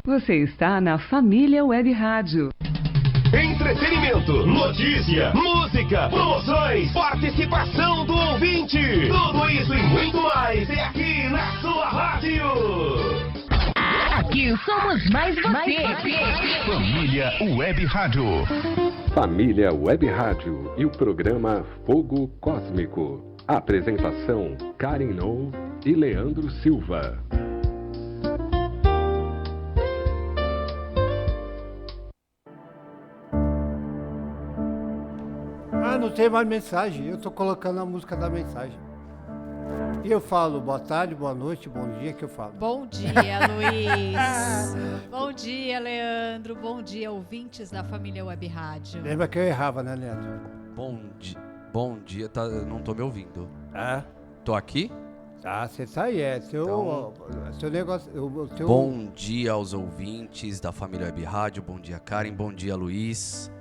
Você está na Família Web Rádio. Entretenimento, notícia, música, promoções, participação do ouvinte. Tudo isso e muito mais é aqui na sua rádio. Aqui somos mais você. Família Web Rádio. Família Web Rádio e o programa Fogo Cósmico. Apresentação: Karen Nou e Leandro Silva. Não tem mais mensagem, eu tô colocando a música da mensagem. E eu falo boa tarde, boa noite, bom dia, que eu falo. Bom dia, Luiz. Bom dia, Leandro. Bom dia, ouvintes da Família Web Rádio. Lembra que eu errava, né, Leandro? Bom dia, tá, não tô me ouvindo. Tô aqui? Tá, você tá aí, seu negócio... Bom dia aos ouvintes da Família Web Rádio, bom dia, Karen, bom dia, Luiz.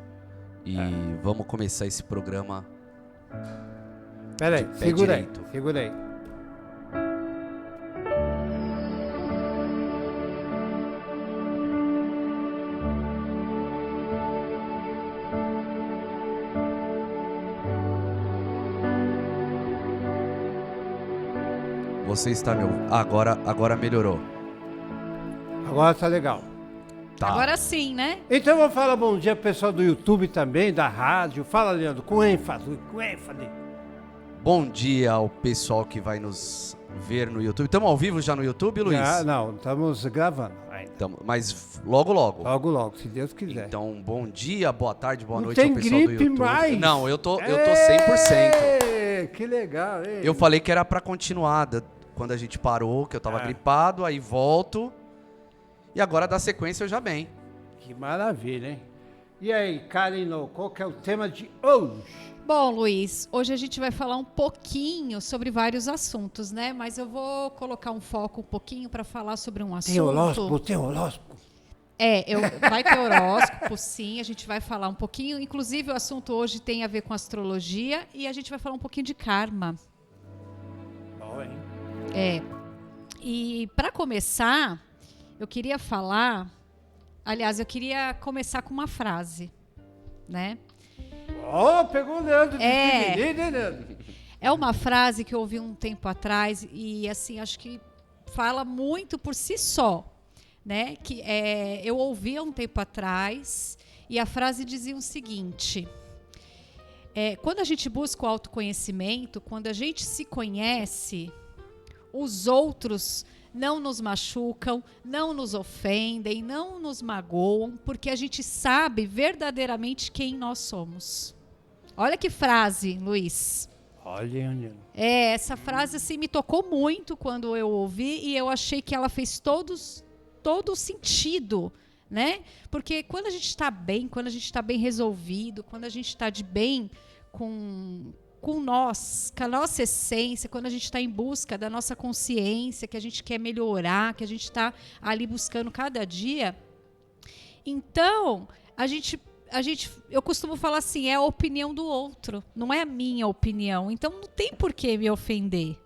E vamos começar esse programa. Peraí, segura aí. Você está me ouvindo? Agora melhorou. Agora tá legal. Tá. Agora sim, né? Então eu vou falar bom dia pro pessoal do YouTube também, da rádio. Fala, Leandro, com ênfase. Bom dia ao pessoal que vai nos ver no YouTube. Estamos ao vivo já no YouTube, Luiz? Não, estamos gravando ainda. Mas logo. Logo, se Deus quiser. Então, bom dia, boa tarde, boa não noite ao pessoal do YouTube. Não tem gripe mais? Não, eu tô 100%. Que legal, hein? Eu falei que era pra continuar, quando a gente parou, que eu tava gripado, aí volto. E agora, da sequência, eu já bem. Que maravilha, hein? E aí, Karen, qual que é o tema de hoje? Bom, Luiz, hoje a gente vai falar um pouquinho sobre vários assuntos, né? Mas eu vou colocar um foco um pouquinho para falar sobre um assunto. Tem horóscopo. Vai ter horóscopo, sim. A gente vai falar um pouquinho. Inclusive, o assunto hoje tem a ver com astrologia e a gente vai falar um pouquinho de karma. Bom, hein? E para começar, eu queria falar... Aliás, eu queria começar com uma frase, né? Pegou o Leandro desprevenido, hein, Leandro? É uma frase que eu ouvi um tempo atrás e, assim, acho que fala muito por si só, né? Que eu ouvi há um tempo atrás e a frase dizia o seguinte: quando a gente busca o autoconhecimento, quando a gente se conhece, os outros não nos machucam, não nos ofendem, não nos magoam, porque a gente sabe verdadeiramente quem nós somos. Olha que frase, Luiz. Olha. Essa frase assim, me tocou muito quando eu ouvi e eu achei que ela fez todo o sentido, né? Porque quando a gente está bem, quando a gente está bem resolvido, quando a gente está de bem com nós, com a nossa essência, quando a gente está em busca da nossa consciência, que a gente quer melhorar, que a gente está ali buscando cada dia, então eu costumo falar assim, é a opinião do outro, não é a minha opinião, então não tem por que me ofender,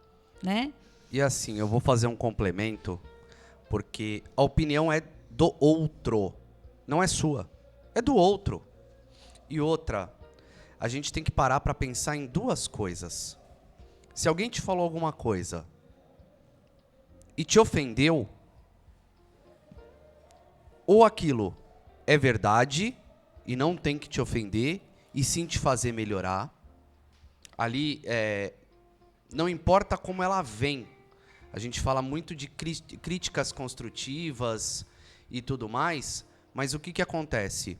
né? E assim, eu vou fazer um complemento, porque a opinião é do outro, não é sua, é do outro. E outra, a gente tem que parar para pensar em duas coisas. Se alguém te falou alguma coisa e te ofendeu, ou aquilo é verdade e não tem que te ofender e sim te fazer melhorar. Ali, não importa como ela vem. A gente fala muito de críticas construtivas e tudo mais, mas o que acontece?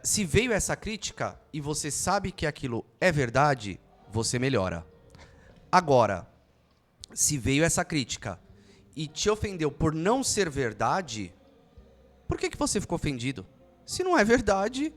Se veio essa crítica e você sabe que aquilo é verdade, você melhora. Agora, se veio essa crítica e te ofendeu por não ser verdade, por que você ficou ofendido? Se não é verdade,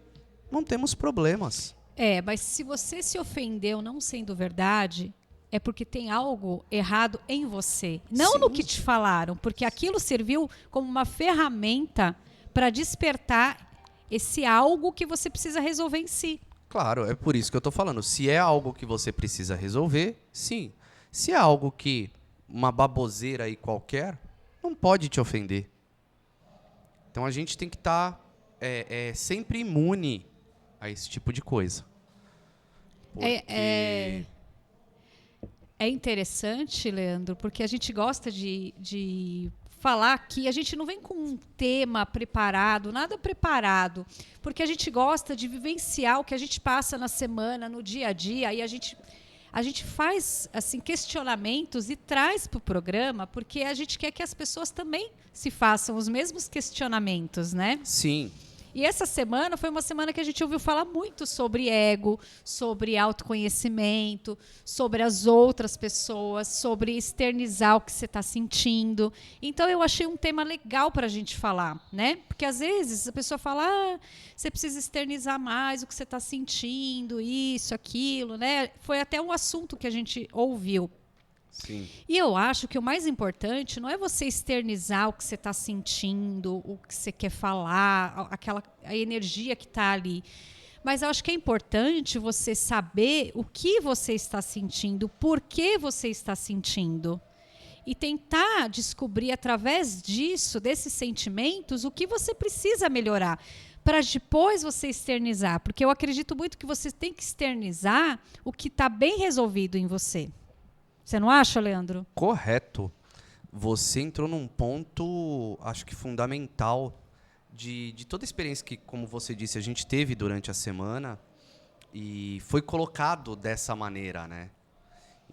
não temos problemas. Mas se você se ofendeu não sendo verdade, é porque tem algo errado em você. Não no que te falaram, porque aquilo serviu como uma ferramenta para despertar esse algo que você precisa resolver em si. Claro, é por isso que eu tô falando. Se é algo que você precisa resolver, sim. Se é algo que uma baboseira aí qualquer, não pode te ofender. Então a gente tem que estar sempre imune a esse tipo de coisa. Porque... É interessante, Leandro, porque a gente gosta de falar aqui, a gente não vem com um tema preparado, nada preparado, porque a gente gosta de vivenciar o que a gente passa na semana, no dia a dia, e a gente faz assim questionamentos e traz para o programa, porque a gente quer que as pessoas também se façam os mesmos questionamentos, né? Sim. E essa semana foi uma semana que a gente ouviu falar muito sobre ego, sobre autoconhecimento, sobre as outras pessoas, sobre externizar o que você está sentindo. Então, eu achei um tema legal para a gente falar, né? Porque, às vezes, a pessoa fala, você precisa externizar mais o que você está sentindo, isso, aquilo, né? Foi até um assunto que a gente ouviu. Sim. E eu acho que o mais importante não é você externizar o que você está sentindo, o que você quer falar, a energia que está ali. Mas eu acho que é importante você saber o que você está sentindo, por que você está sentindo. E tentar descobrir, através disso, desses sentimentos, o que você precisa melhorar, para depois você externizar. Porque eu acredito muito que você tem que externizar o que está bem resolvido em você. Você não acha, Leandro? Correto. Você entrou num ponto, acho que fundamental, de toda a experiência que, como você disse, a gente teve durante a semana e foi colocado dessa maneira, né?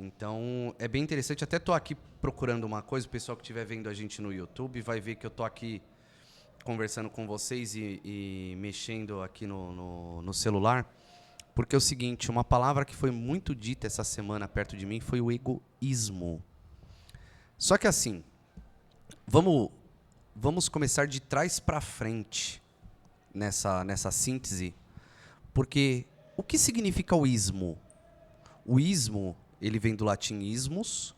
Então, é bem interessante. Até estou aqui procurando uma coisa, o pessoal que estiver vendo a gente no YouTube vai ver que eu estou aqui conversando com vocês e mexendo aqui no celular. Porque é o seguinte, uma palavra que foi muito dita essa semana perto de mim foi o egoísmo. Só que assim, vamos começar de trás para frente nessa síntese, porque o que significa o ismo? O ismo, ele vem do latim ismos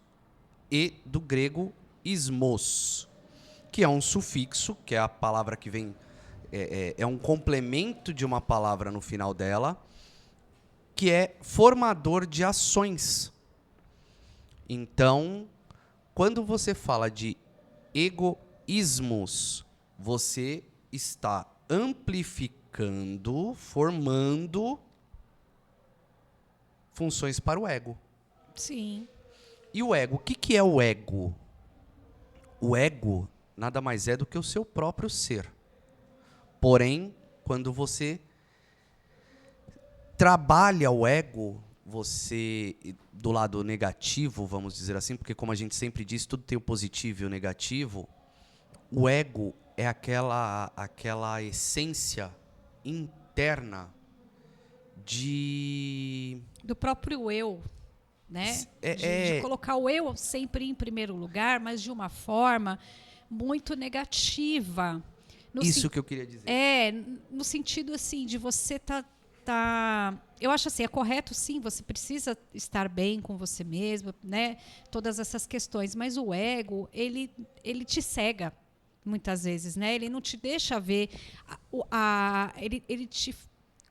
e do grego ismos, que é um sufixo, que é a palavra que vem, é um complemento de uma palavra no final dela, que é formador de ações. Então, quando você fala de egoísmos, você está amplificando, formando funções para o ego. Sim. E o ego, o que é o ego? O ego nada mais é do que o seu próprio ser. Porém, quando você trabalha o ego, você, do lado negativo, vamos dizer assim, porque como a gente sempre diz, tudo tem o positivo e o negativo, o ego é aquela essência interna do próprio eu, né? De colocar o eu sempre em primeiro lugar, mas de uma forma muito negativa. Isso que eu queria dizer. No sentido assim, de você eu acho assim, é correto sim, você precisa estar bem com você mesmo, né? Todas essas questões, mas o ego, ele te cega muitas vezes, né? Ele não te deixa ver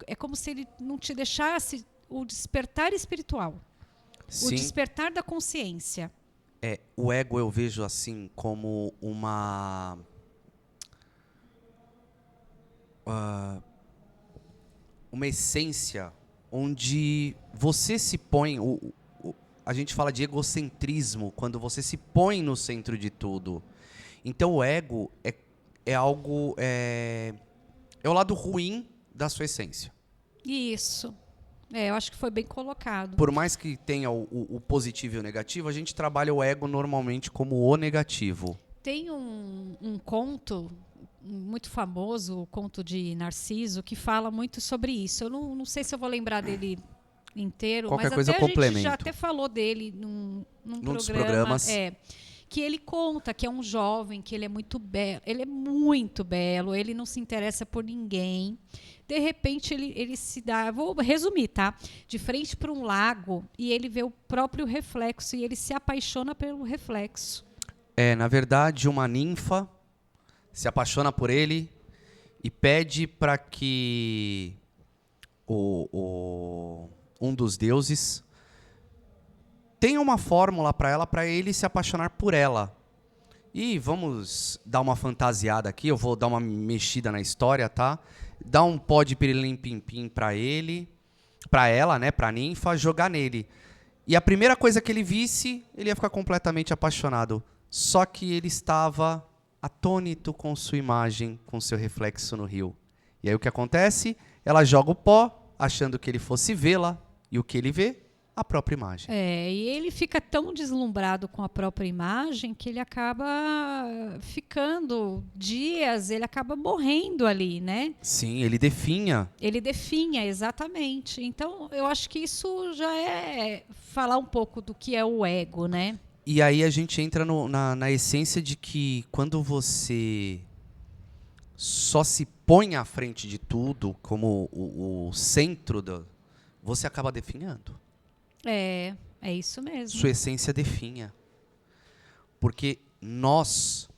é como se ele não te deixasse o despertar espiritual. Sim. O despertar da consciência. O ego eu vejo assim como uma essência onde você se põe, a gente fala de egocentrismo, quando você se põe no centro de tudo. Então o ego é algo, é o lado ruim da sua essência. Isso. Eu acho que foi bem colocado. Por mais que tenha o positivo e o negativo, a gente trabalha o ego normalmente como o negativo. Tem um conto muito famoso, o conto de Narciso, que fala muito sobre isso. Eu não sei se eu vou lembrar dele inteiro, qualquer mas coisa até complemento. A gente já até falou dele num dos programas. Que ele conta que é um jovem, que ele é muito belo, ele não se interessa por ninguém. De repente, ele se dá, vou resumir, tá? De frente para um lago, e ele vê o próprio reflexo, e ele se apaixona pelo reflexo. Na verdade, uma ninfa se apaixona por ele e pede para que um dos deuses tenha uma fórmula para ele se apaixonar por ela. E vamos dar uma fantasiada aqui, eu vou dar uma mexida na história, tá? Dar um pó de pirilim-pim-pim pra ele, pra ela, né, pra ninfa, jogar nele. E a primeira coisa que ele visse, ele ia ficar completamente apaixonado. Só que ele estava atônito com sua imagem, com seu reflexo no rio. E aí o que acontece? Ela joga o pó, achando que ele fosse vê-la, e o que ele vê? A própria imagem. E ele fica tão deslumbrado com a própria imagem que ele acaba ficando dias, ele acaba morrendo ali, né? Sim, ele definha. Ele definha, exatamente. Então, eu acho que isso já é falar um pouco do que é o ego, né? E aí a gente entra na essência de que quando você só se põe à frente de tudo, como o centro, você acaba definhando. É isso mesmo. Sua essência definha. Porque nós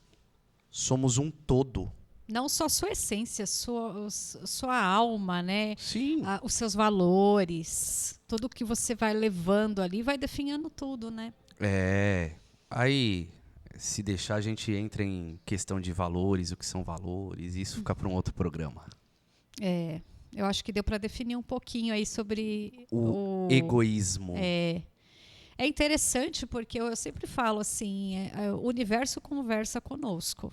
somos um todo. Não só sua essência, sua alma, né? Sim. Os seus valores, tudo que você vai levando ali vai definhando tudo, né? Aí, se deixar, a gente entra em questão de valores, o que são valores, e isso fica para um outro programa. Eu acho que deu para definir um pouquinho aí sobre o egoísmo. É interessante porque eu sempre falo assim, o universo conversa conosco.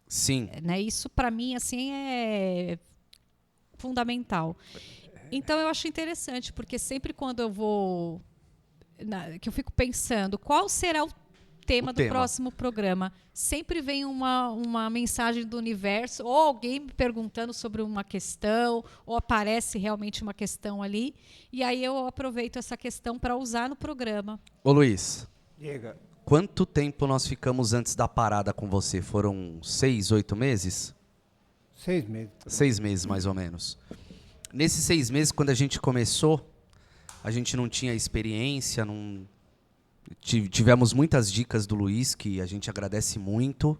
Sim. Né? Isso para mim assim é fundamental. Então eu acho interessante porque sempre quando eu vou que eu fico pensando qual será o tema do próximo programa, sempre vem uma mensagem do universo, ou alguém me perguntando sobre uma questão, ou aparece realmente uma questão ali, e aí eu aproveito essa questão para usar no programa. Ô Luiz, Diga. quanto tempo nós ficamos antes da parada com você? Foram 6, 8 meses? 6 meses. 6 meses, mais ou menos. Nesses 6 meses, quando a gente começou, a gente não tinha experiência, não... Tivemos muitas dicas do Luiz, que a gente agradece muito.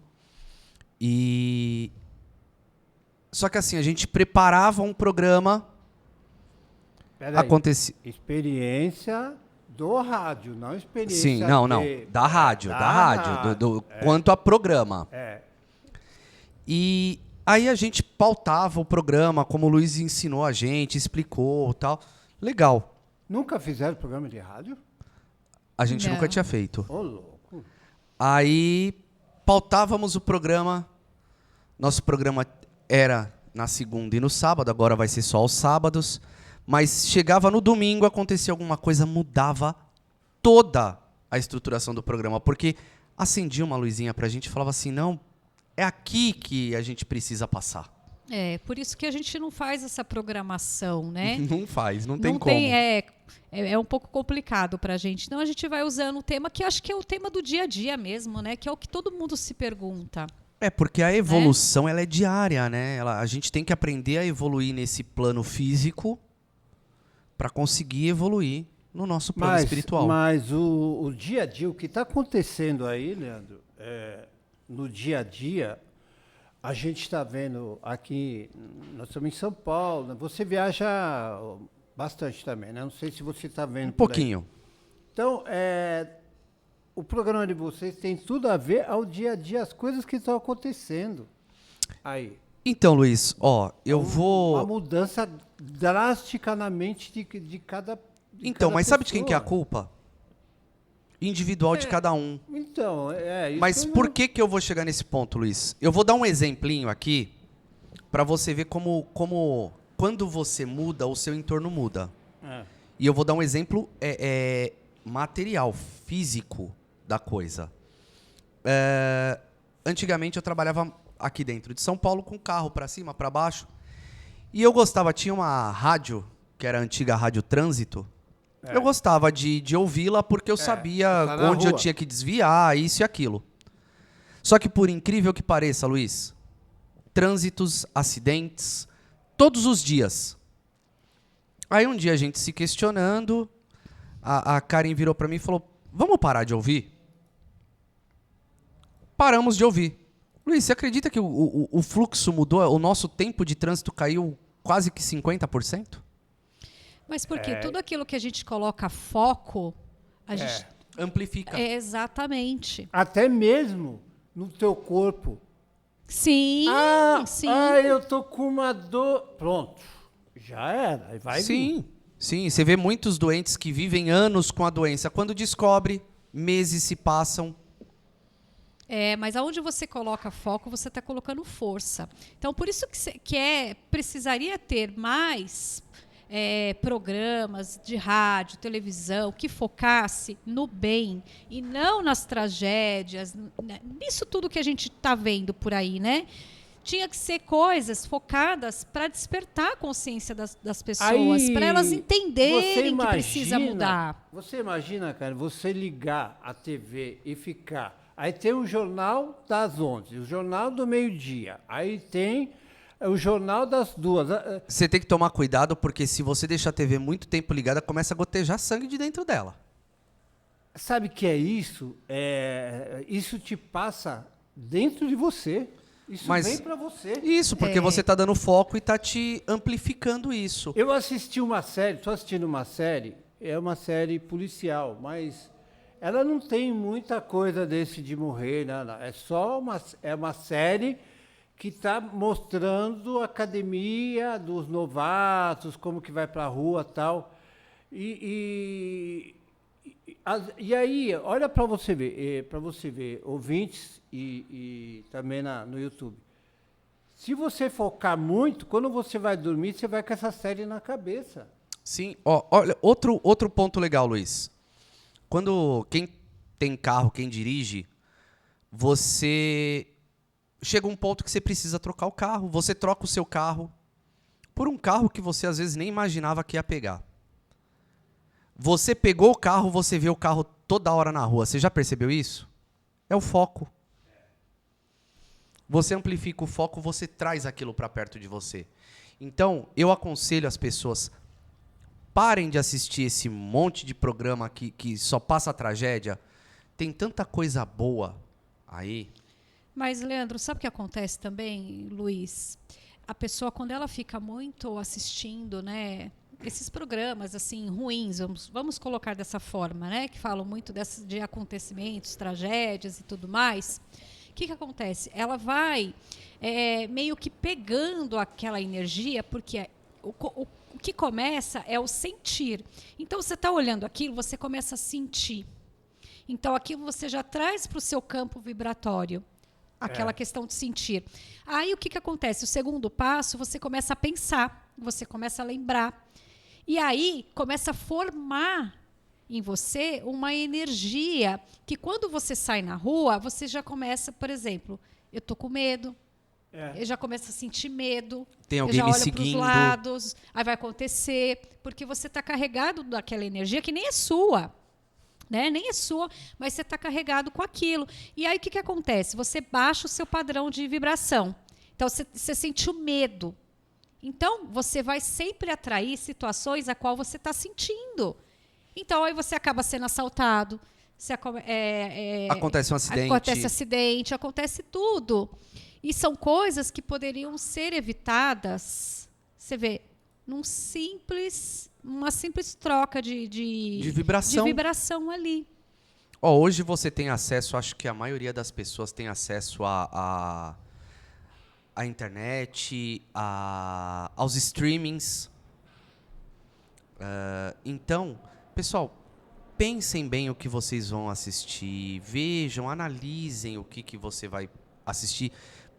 Só que assim, a gente preparava um programa. Acontecia. Experiência do rádio, não experiência. Sim, não. Da rádio. Quanto a programa. E aí a gente pautava o programa, como o Luiz ensinou a gente, explicou e tal. Legal. Nunca fizeram programa de rádio? A gente nunca tinha feito. Ô, louco. Aí pautávamos o programa. Nosso programa era na segunda e no sábado, agora vai ser só aos sábados. Mas chegava no domingo, acontecia alguma coisa, mudava toda a estruturação do programa. Porque acendia uma luzinha pra gente e falava assim, não, é aqui que a gente precisa passar. Por isso que a gente não faz essa programação, né? Não faz, não tem como. É um pouco complicado pra gente. Então a gente vai usando o tema que acho que é o tema do dia a dia mesmo, né? Que é o que todo mundo se pergunta. Porque a evolução ela é diária, né? A gente tem que aprender a evoluir nesse plano físico para conseguir evoluir no nosso plano espiritual. Mas o dia a dia, o que está acontecendo aí, Leandro, no dia a dia, a gente está vendo aqui, nós estamos em São Paulo, né? Você viaja bastante também, né? Não sei se você está vendo. Um pouquinho. Então, o programa de vocês tem tudo a ver ao dia a dia, as coisas que estão acontecendo aí. Então, Luiz, eu vou... Uma mudança drasticamente de cada Então, mas pessoa. sabe de quem que é a culpa? Individual de cada um. Então, isso. Mas por que eu vou chegar nesse ponto, Luiz? Eu vou dar um exemplinho aqui para você ver como quando você muda, o seu entorno muda. E eu vou dar um exemplo material, físico da coisa. Antigamente eu trabalhava aqui dentro de São Paulo com carro para cima, para baixo. E eu gostava, tinha uma rádio, que era a antiga Rádio Trânsito. Eu gostava de ouvi-la porque eu sabia onde eu tinha que desviar, isso e aquilo. Só que por incrível que pareça, Luiz, trânsitos, acidentes, todos os dias. Aí um dia a gente se questionando, a Karen virou para mim e falou, vamos parar de ouvir? Paramos de ouvir. Luiz, você acredita que o fluxo mudou, o nosso tempo de trânsito caiu quase que 50%? Mas porque tudo aquilo que a gente coloca foco, a gente amplifica. Exatamente. Até mesmo no teu corpo. Sim, sim. Eu tô com uma dor. Pronto, já era. Aí vai vir. Sim, você vê muitos doentes que vivem anos com a doença. Quando descobre, meses se passam. Mas aonde você coloca foco, você está colocando força. Então, por isso que precisaria ter mais programas de rádio, televisão, que focasse no bem e não nas tragédias, nisso tudo que a gente está vendo por aí, né? Tinha que ser coisas focadas para despertar a consciência das pessoas, para elas entenderem que precisa mudar. Você imagina, cara, você ligar a TV e ficar... Aí tem o Jornal das 11, o Jornal do Meio-Dia, aí tem o Jornal das 2. Você tem que tomar cuidado, porque se você deixar a TV muito tempo ligada, começa a gotejar sangue de dentro dela. Sabe o que é isso? Isso te passa dentro de você. Isso vem para você. Isso, porque você está dando foco e está te amplificando isso. Eu assisti uma série, estou assistindo uma série, é uma série policial, mas... ela não tem muita coisa desse de morrer, não. É só uma série que está mostrando a academia dos novatos, como que vai para a rua e tal. E aí, olha para você ver, ouvintes e também no YouTube. Se você focar muito, quando você vai dormir, você vai com essa série na cabeça. Sim, olha, outro ponto legal, Luiz. Quando quem tem carro, quem dirige, você chega um ponto que você precisa trocar o carro. Você troca o seu carro por um carro que você às vezes nem imaginava que ia pegar. Você pegou o carro, você vê o carro toda hora na rua. Você já percebeu isso? É o foco. Você amplifica o foco, você traz aquilo para perto de você. Então, eu aconselho as pessoas... parem de assistir esse monte de programa que só passa tragédia. Tem tanta coisa boa aí. Mas, Leandro, sabe o que acontece também, Luiz? A pessoa, quando ela fica muito assistindo, né, esses programas assim ruins, vamos colocar dessa forma, né, que falam muito de acontecimentos, tragédias e tudo mais, o que acontece? Ela vai meio que pegando aquela energia, porque o que começa é o sentir. Então, você está olhando aquilo, você começa a sentir. Então, aquilo você já traz para o seu campo vibratório, aquela questão de sentir. Aí, o que acontece? O segundo passo, você começa a pensar, você começa a lembrar. E aí, começa a formar em você uma energia que, quando você sai na rua, você já começa, por exemplo, eu estou com medo, eu já começo a sentir medo. Tem alguém me seguindo. Eu já olho para os lados, aí vai acontecer, porque você está carregado daquela energia que nem é sua, né? Nem é sua, mas você está carregado com aquilo. E aí o que acontece? Você baixa o seu padrão de vibração. Então você sentiu medo. Então você vai sempre atrair situações a qual você está sentindo. Então aí você acaba sendo assaltado. Acontece um acidente. Acontece acidente, acontece tudo. E são coisas que poderiam ser evitadas, você vê, uma simples troca de vibração ali. Hoje você tem acesso, acho que a maioria das pessoas tem acesso à internet, aos streamings. Então, pessoal, pensem bem o que vocês vão assistir, vejam, analisem o que você vai assistir,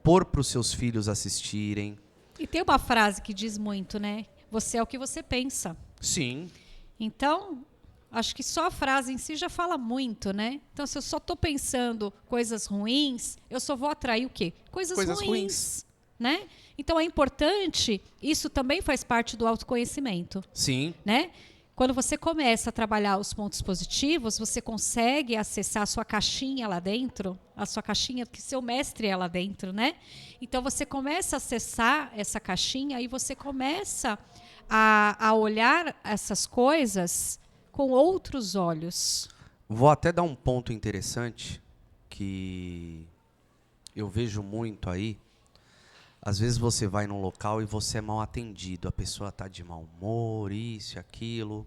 pôr para os seus filhos assistirem. E tem uma frase que diz muito, né? Você é o que você pensa. Sim. Então, acho que só a frase em si já fala muito, né? Então, se eu só estou pensando coisas ruins, eu só vou atrair o quê? Coisas ruins. Né? Então, é importante, isso também faz parte do autoconhecimento. Sim. Né? Quando você começa a trabalhar os pontos positivos, você consegue acessar a sua caixinha lá dentro, a sua caixinha, que seu mestre é lá dentro, né? Então, você começa a acessar essa caixinha e você começa a olhar essas coisas com outros olhos. Vou até dar um ponto interessante que eu vejo muito aí. Às vezes você vai num local e você é mal atendido, a pessoa está de mau humor, isso e aquilo.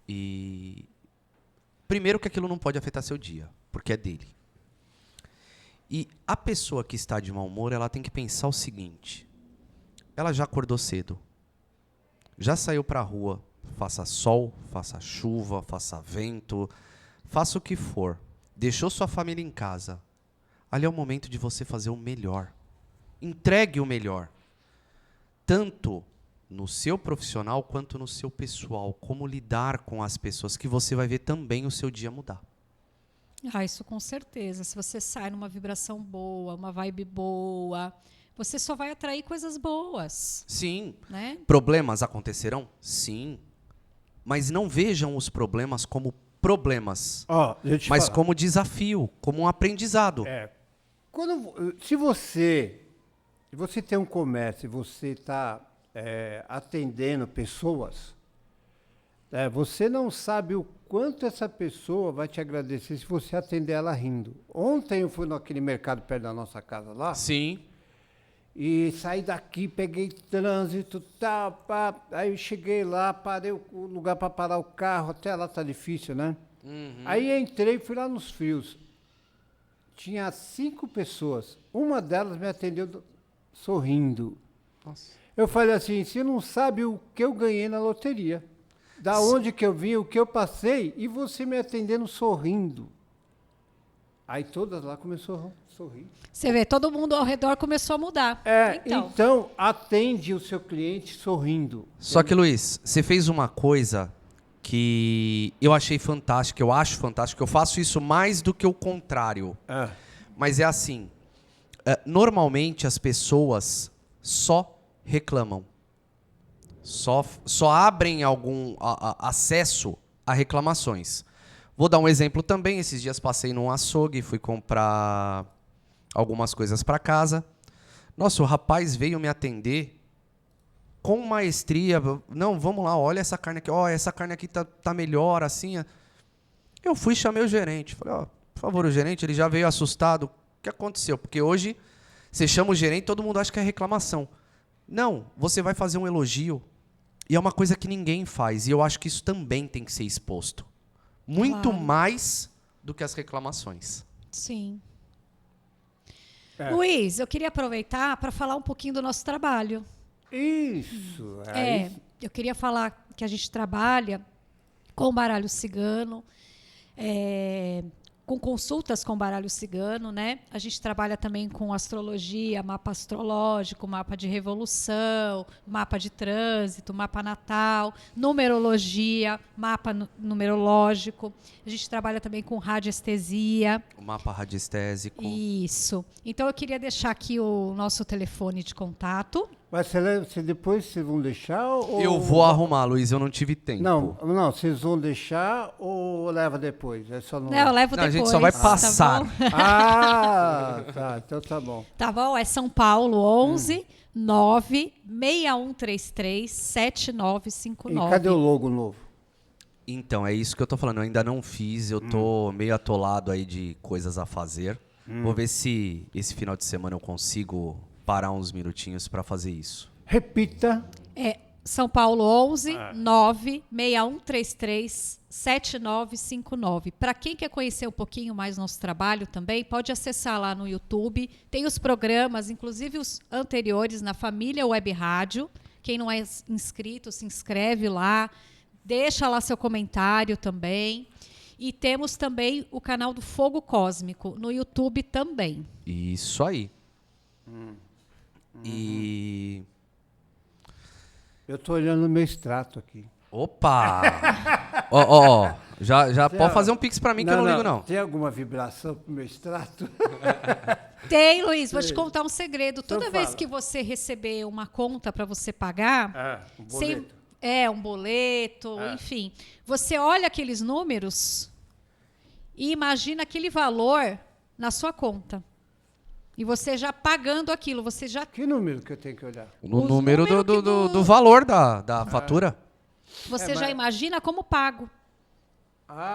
E primeiro que aquilo não pode afetar seu dia, porque é dele. E a pessoa que está de mau humor, ela tem que pensar o seguinte. Ela já acordou cedo. Já saiu para a rua. Faça sol, faça chuva, faça vento. Faça o que for. Deixou sua família em casa. Ali é o momento de você fazer o melhor. Entregue o melhor. Tanto no seu profissional quanto no seu pessoal. Como lidar com as pessoas, que você vai ver também o seu dia mudar. Ah, isso com certeza. Se você sai numa vibração boa, uma vibe boa, você só vai atrair coisas boas. Sim. Né? Problemas acontecerão? Sim. Mas não vejam os problemas como problemas, Deixa eu te mas falar. como desafio, como um aprendizado. Se você tem um comércio e você está atendendo pessoas, você não sabe o quanto essa pessoa vai te agradecer se você atender ela rindo. Ontem eu fui naquele mercado perto da nossa casa lá. Sim. E saí daqui, peguei trânsito, tal, pá. Aí eu cheguei lá, parei o lugar para parar o carro, até lá tá difícil, né? Aí entrei, fui lá nos frios. Tinha 5 pessoas. Uma delas me atendeu sorrindo. Nossa. Eu falei assim, você não sabe o que eu ganhei na loteria. Da onde que eu vim, o que eu passei, e você me atendendo sorrindo. Aí todas lá começaram a sorrir. Você vê, todo mundo ao redor começou a mudar. Então, atende o seu cliente sorrindo. Só que, Luiz, você fez uma coisa que eu achei fantástica, eu acho fantástico, eu faço isso mais do que o contrário. Mas é assim, normalmente as pessoas só reclamam. Só abrem algum acesso a reclamações. Vou dar um exemplo também. Esses dias passei num açougue, fui comprar algumas coisas para casa. Nossa, o rapaz veio me atender com maestria. Não, vamos lá, olha essa carne aqui. Essa carne aqui tá melhor, assim. Eu fui e chamei o gerente. Falei, por favor, o gerente, ele já veio assustado. O que aconteceu? Porque hoje, você chama o gerente, todo mundo acha que é reclamação. Não, você vai fazer um elogio. E é uma coisa que ninguém faz. E eu acho que isso também tem que ser exposto. Muito mais do que as reclamações. Sim. Luiz, eu queria aproveitar para falar um pouquinho do nosso trabalho. Isso. Eu queria falar que a gente trabalha com baralho cigano, com consultas com baralho cigano, né? A gente trabalha também com astrologia, mapa astrológico, mapa de revolução, mapa de trânsito, mapa natal, numerologia, mapa numerológico. A gente trabalha também com radiestesia. O mapa radiestésico. Isso. Então eu queria deixar aqui o nosso telefone de contato. Mas depois vocês vão deixar ou... Eu vou arrumar, Luiz, eu não tive tempo. Não, vocês vão deixar ou leva depois? É só Não, eu levo Não, depois. a gente só vai passar. Tá, então tá bom. Tá bom? É São Paulo, 11 96133 7959. E cadê o logo novo? Então, é isso que eu tô falando. Eu ainda não fiz, eu tô meio atolado aí de coisas a fazer. Vou ver se esse final de semana eu consigo parar uns minutinhos para fazer isso. Repita. São Paulo, 11 96133 7959. Para quem quer conhecer um pouquinho mais nosso trabalho também, pode acessar lá no YouTube. Tem os programas, inclusive os anteriores, na Família Web Rádio. Quem não é inscrito, se inscreve lá. Deixa lá seu comentário também. E temos também o canal do Fogo Cósmico, no YouTube também. Isso aí. E... Eu tô olhando o meu extrato aqui. Opa! Já pode fazer um pix pra mim que eu não ligo, não. Tem alguma vibração pro meu extrato? Tem, Luiz. Vou te contar um segredo. Então Toda vez fala. que você receber uma conta para você pagar... Um boleto. um boleto, enfim. Você olha aqueles números e imagina aquele valor na sua conta. E você já pagando aquilo, você já... Que número que eu tenho que olhar? No número do valor da fatura. Você já imagina como pago.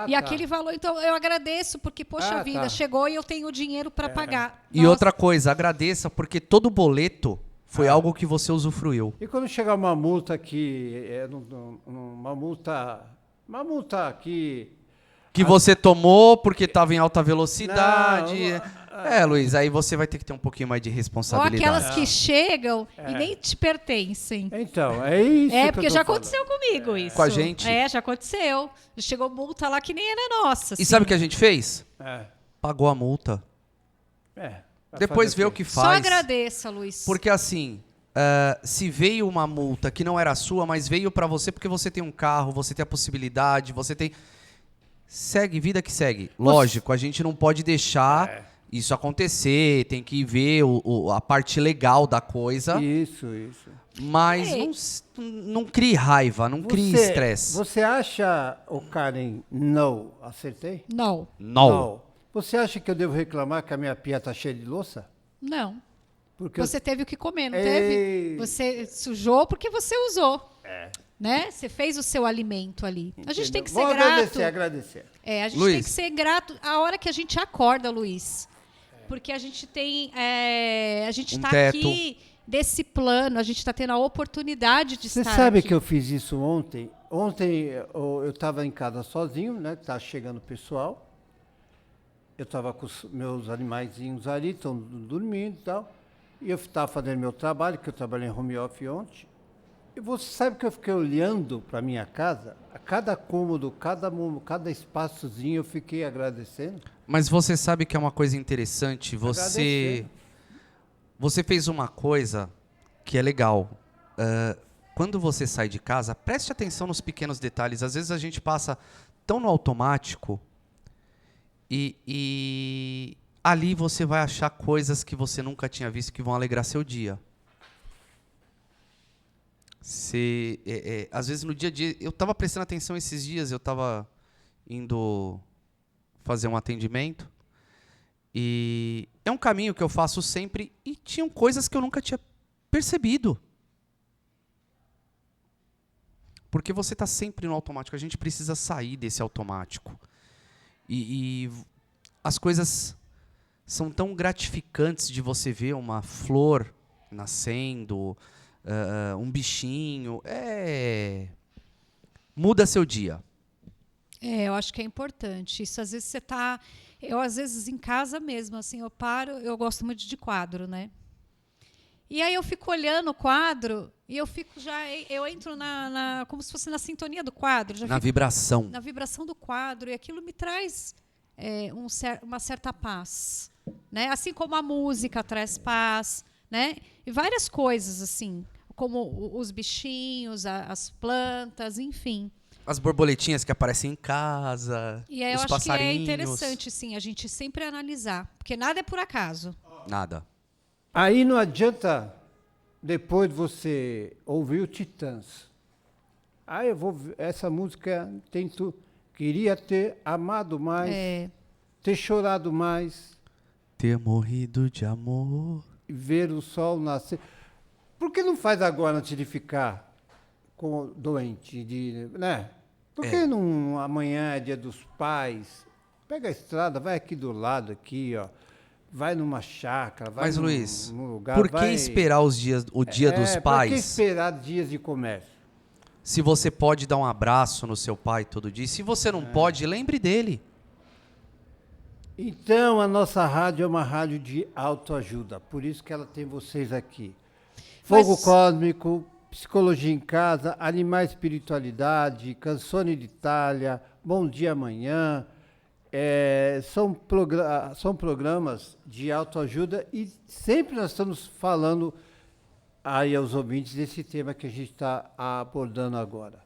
E tá. aquele valor... Então, eu agradeço, porque, poxa vida, tá. chegou e eu tenho dinheiro para pagar. E Nossa, outra coisa, agradeça, porque todo boleto foi algo que você usufruiu. E quando chegar uma multa que uma multa que Que você tomou porque estava em alta velocidade. Luiz, aí você vai ter que ter um pouquinho mais de Ou responsabilidade. aquelas que chegam e nem te pertencem. Então, é isso que Porque eu tô já falando. aconteceu comigo isso. Com a gente? Já aconteceu. Chegou multa lá que nem era nossa. E sabe o que a gente fez? É, Pagou a multa. vai Depois fazer vê o quê? que Só faz. agradeça, Luiz. Porque assim, se veio uma multa que não era sua, mas veio pra você porque você tem um carro, você tem a possibilidade, você tem... Segue, vida que segue. Lógico, a gente não pode deixar isso acontecer, tem que ver a parte legal da coisa, Isso. mas não crie raiva, não crie estresse. Você acha, o Karen, não, acertei? Não. Não. Você acha que eu devo reclamar que a minha pia tá cheia de louça? Não. Porque Você teve o que comer, não Ei. teve? Você sujou porque você usou. Né? Você fez o seu alimento ali. A gente tem que ser Vou grato. agradecer. A gente Luiz. tem que ser grato a hora que a gente acorda, Luiz. Porque a gente tem. A gente Um está teto. aqui desse plano, a gente está tendo a oportunidade de Você estar sabe aqui. que eu fiz isso ontem? Ontem eu estava em casa sozinho, né? Tá chegando o pessoal. Eu estava com os meus animaizinhos ali, estão dormindo e tal. E eu estava fazendo meu trabalho, que eu trabalhei em home office ontem. E você sabe que eu fiquei olhando para minha casa, a cada cômodo, cada espaçozinho, eu fiquei agradecendo. Mas você sabe que é uma coisa interessante, você fez uma coisa que é legal. Quando você sai de casa, preste atenção nos pequenos detalhes. Às vezes a gente passa tão no automático e ali você vai achar coisas que você nunca tinha visto que vão alegrar seu dia. Às vezes no dia a dia, eu estava prestando atenção esses dias, eu estava indo fazer um atendimento e é um caminho que eu faço sempre e tinham coisas que eu nunca tinha percebido. Porque você está sempre no automático, a gente precisa sair desse automático. E as coisas são tão gratificantes de você ver uma flor nascendo, um bichinho, muda seu dia. Eu acho que é importante. Isso às vezes você tá. Eu, às vezes, em casa mesmo, assim, eu paro, eu gosto muito de quadro, né? E aí eu fico olhando o quadro e eu fico eu entro como se fosse na sintonia do quadro. Na vibração. Na vibração do quadro, e aquilo me traz uma certa paz. Né? Assim como a música traz paz, né? E várias coisas, assim, como os bichinhos, as plantas, enfim. As borboletinhas que aparecem em casa, E aí eu os acho passarinhos. que é interessante, sim, a gente sempre analisar, porque nada é por acaso. Nada. Aí não adianta depois você ouvir o Titãs. Essa música tem tudo. Queria ter amado mais, ter chorado mais, Ter morrido de amor. ver o sol nascer. Por que não faz agora antes de ficar doente? Né? Por que não amanhã é dia dos pais? Pega a estrada, vai aqui do lado, aqui, ó. Vai numa chácara, vai Mas, num, Luiz, num lugar. por que esperar o dia dos pais? Por que esperar dias de comércio? Se você pode dar um abraço no seu pai todo dia. Se você não pode, lembre dele. Então, a nossa rádio é uma rádio de autoajuda. Por isso que ela tem vocês aqui. Fogo Cósmico, Psicologia em Casa, Animais Espiritualidade, Canzone d'Itália, Bom Dia Amanhã. São programas de autoajuda e sempre nós estamos falando aí aos ouvintes desse tema que a gente está abordando agora,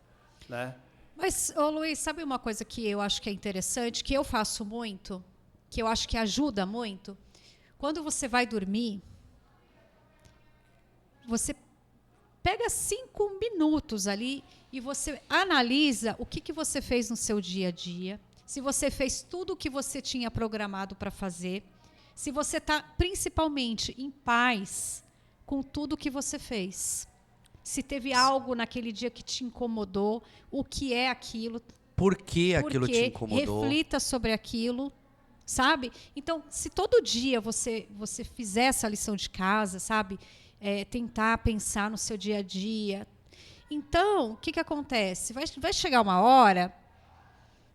né? Mas, Luiz, sabe uma coisa que eu acho que é interessante, que eu faço muito, que eu acho que ajuda muito? Quando você vai dormir, você pega 5 minutos ali e você analisa o que você fez no seu dia a dia, se você fez tudo o que você tinha programado para fazer, se você está principalmente em paz com tudo que você fez. Se teve algo naquele dia que te incomodou, o que é aquilo? Por que aquilo te incomodou? Reflita sobre aquilo, sabe? Então, se todo dia você fizer essa lição de casa, sabe? Tentar pensar no seu dia a dia. Então, o que acontece? Vai chegar uma hora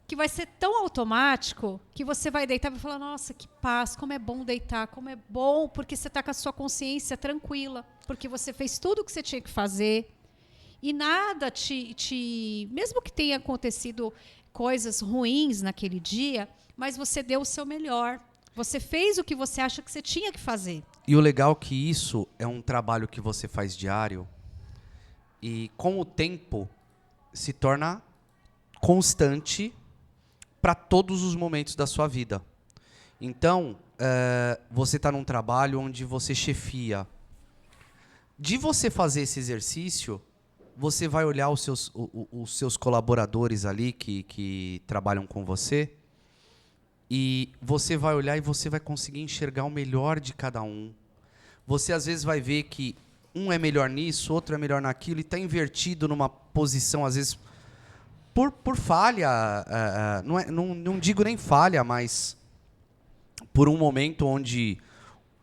que vai ser tão automático que você vai deitar e vai falar, nossa, que paz, como é bom deitar, como é bom, porque você está com a sua consciência tranquila, porque você fez tudo o que você tinha que fazer e nada mesmo que tenha acontecido coisas ruins naquele dia, mas você deu o seu melhor. Você fez o que você acha que você tinha que fazer. E o legal é que isso é um trabalho que você faz diário e com o tempo se torna constante para todos os momentos da sua vida. Então, você está num trabalho onde você chefia. De você fazer esse exercício, você vai olhar os seus colaboradores ali que trabalham com você e você vai olhar e você vai conseguir enxergar o melhor de cada um. Você, às vezes, vai ver que um é melhor nisso, outro é melhor naquilo e está invertido numa posição, às vezes, por falha, não digo nem falha, mas por um momento onde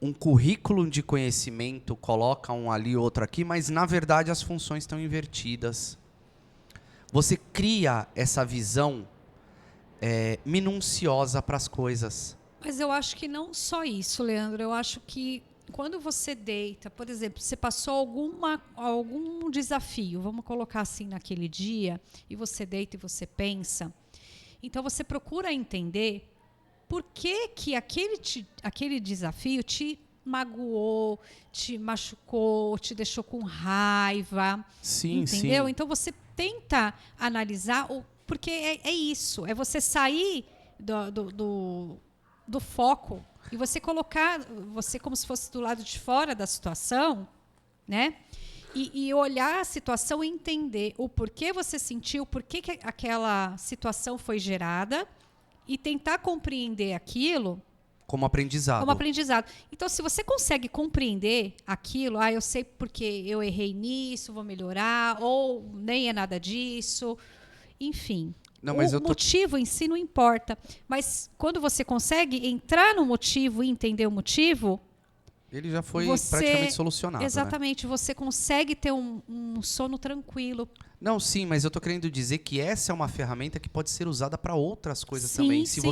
um currículo de conhecimento coloca um ali, outro aqui, mas na verdade as funções estão invertidas. Você cria essa visão minuciosa para as coisas. Mas eu acho que não só isso, Leandro. Eu acho que quando você deita, por exemplo, você passou algum desafio, vamos colocar assim naquele dia, e você deita e você pensa, então você procura entender por que aquele desafio te magoou, te machucou, te deixou com raiva. Sim, entendeu? sim. Então você tenta analisar, porque é isso, é você sair do foco e você colocar você como se fosse do lado de fora da situação, né? E olhar a situação e entender o porquê você sentiu, por que aquela situação foi gerada e tentar compreender aquilo como aprendizado. Então, se você consegue compreender aquilo, eu sei porque eu errei nisso, vou melhorar, ou nem é nada disso, enfim. Não, mas o motivo em si não importa, mas quando você consegue entrar no motivo e entender o motivo, ele já foi praticamente solucionado. Exatamente, né? Você consegue ter um sono tranquilo. Não, sim, mas eu estou querendo dizer que essa é uma ferramenta que pode ser usada para outras coisas sim, também. Sim.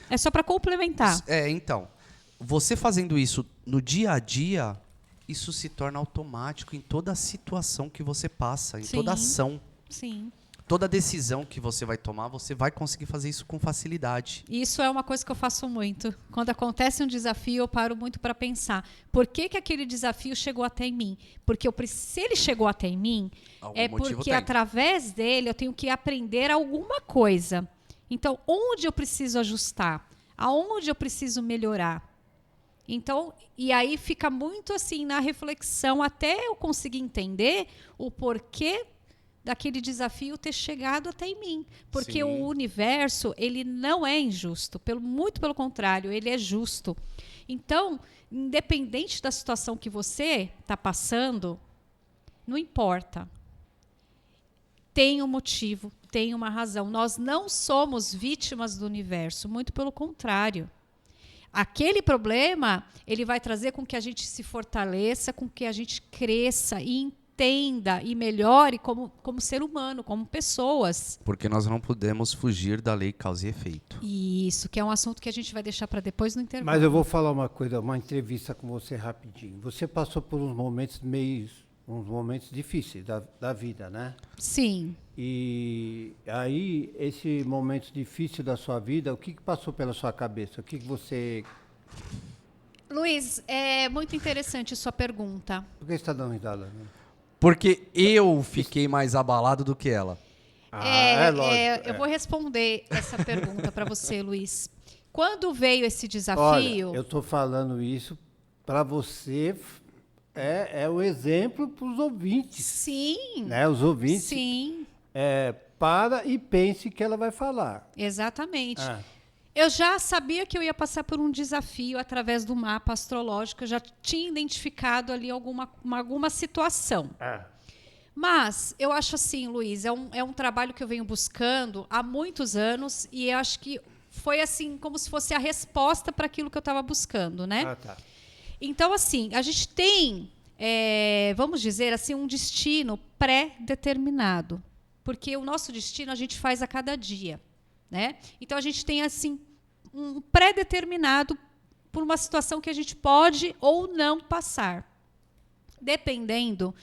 É só para complementar. Então, você fazendo isso no dia a dia, isso se torna automático em toda situação que você passa, em toda ação. Sim. Toda decisão que você vai tomar, você vai conseguir fazer isso com facilidade. Isso é uma coisa que eu faço muito. Quando acontece um desafio, eu paro muito para pensar. Por que aquele desafio chegou até em mim? Porque se ele chegou até em mim, porque através dele eu tenho que aprender alguma coisa. Então, onde eu preciso ajustar? Aonde eu preciso melhorar? Então, e aí fica muito assim na reflexão até eu conseguir entender o porquê daquele desafio ter chegado até em mim. Porque o universo, ele não é injusto. Muito pelo contrário, ele é justo. Então, independente da situação que você está passando, não importa. Tem um motivo, tem uma razão. Nós não somos vítimas do universo, muito pelo contrário. Aquele problema, ele vai trazer com que a gente se fortaleça, com que a gente cresça e entenda e melhore como ser humano, como pessoas. Porque nós não podemos fugir da lei causa e efeito. Isso, que é um assunto que a gente vai deixar para depois no intervalo. Mas eu vou falar uma coisa, uma entrevista com você rapidinho. Você passou por uns momentos difíceis da vida, né? Sim. E aí, esse momento difícil da sua vida, o que passou pela sua cabeça? O que você... Luiz, é muito interessante a sua pergunta. Por que você está dando risada? Né? Porque eu fiquei mais abalado do que ela. Lógico. Eu vou responder essa pergunta para você, Luiz. Quando veio esse desafio... Olha, eu estou falando isso para você... É o exemplo para os ouvintes. Sim. Né? Os ouvintes. Sim. Para e pense que ela vai falar. Exatamente. Eu já sabia que eu ia passar por um desafio através do mapa astrológico. Eu já tinha identificado ali alguma situação. Mas eu acho assim, Luiz, é um trabalho que eu venho buscando há muitos anos e eu acho que foi assim como se fosse a resposta para aquilo que eu estava buscando, né? Tá. Então, assim, a gente tem, vamos dizer assim, um destino pré-determinado. Porque o nosso destino a gente faz a cada dia. né? Então a gente tem assim um pré-determinado por uma situação que a gente pode ou não passar, dependendo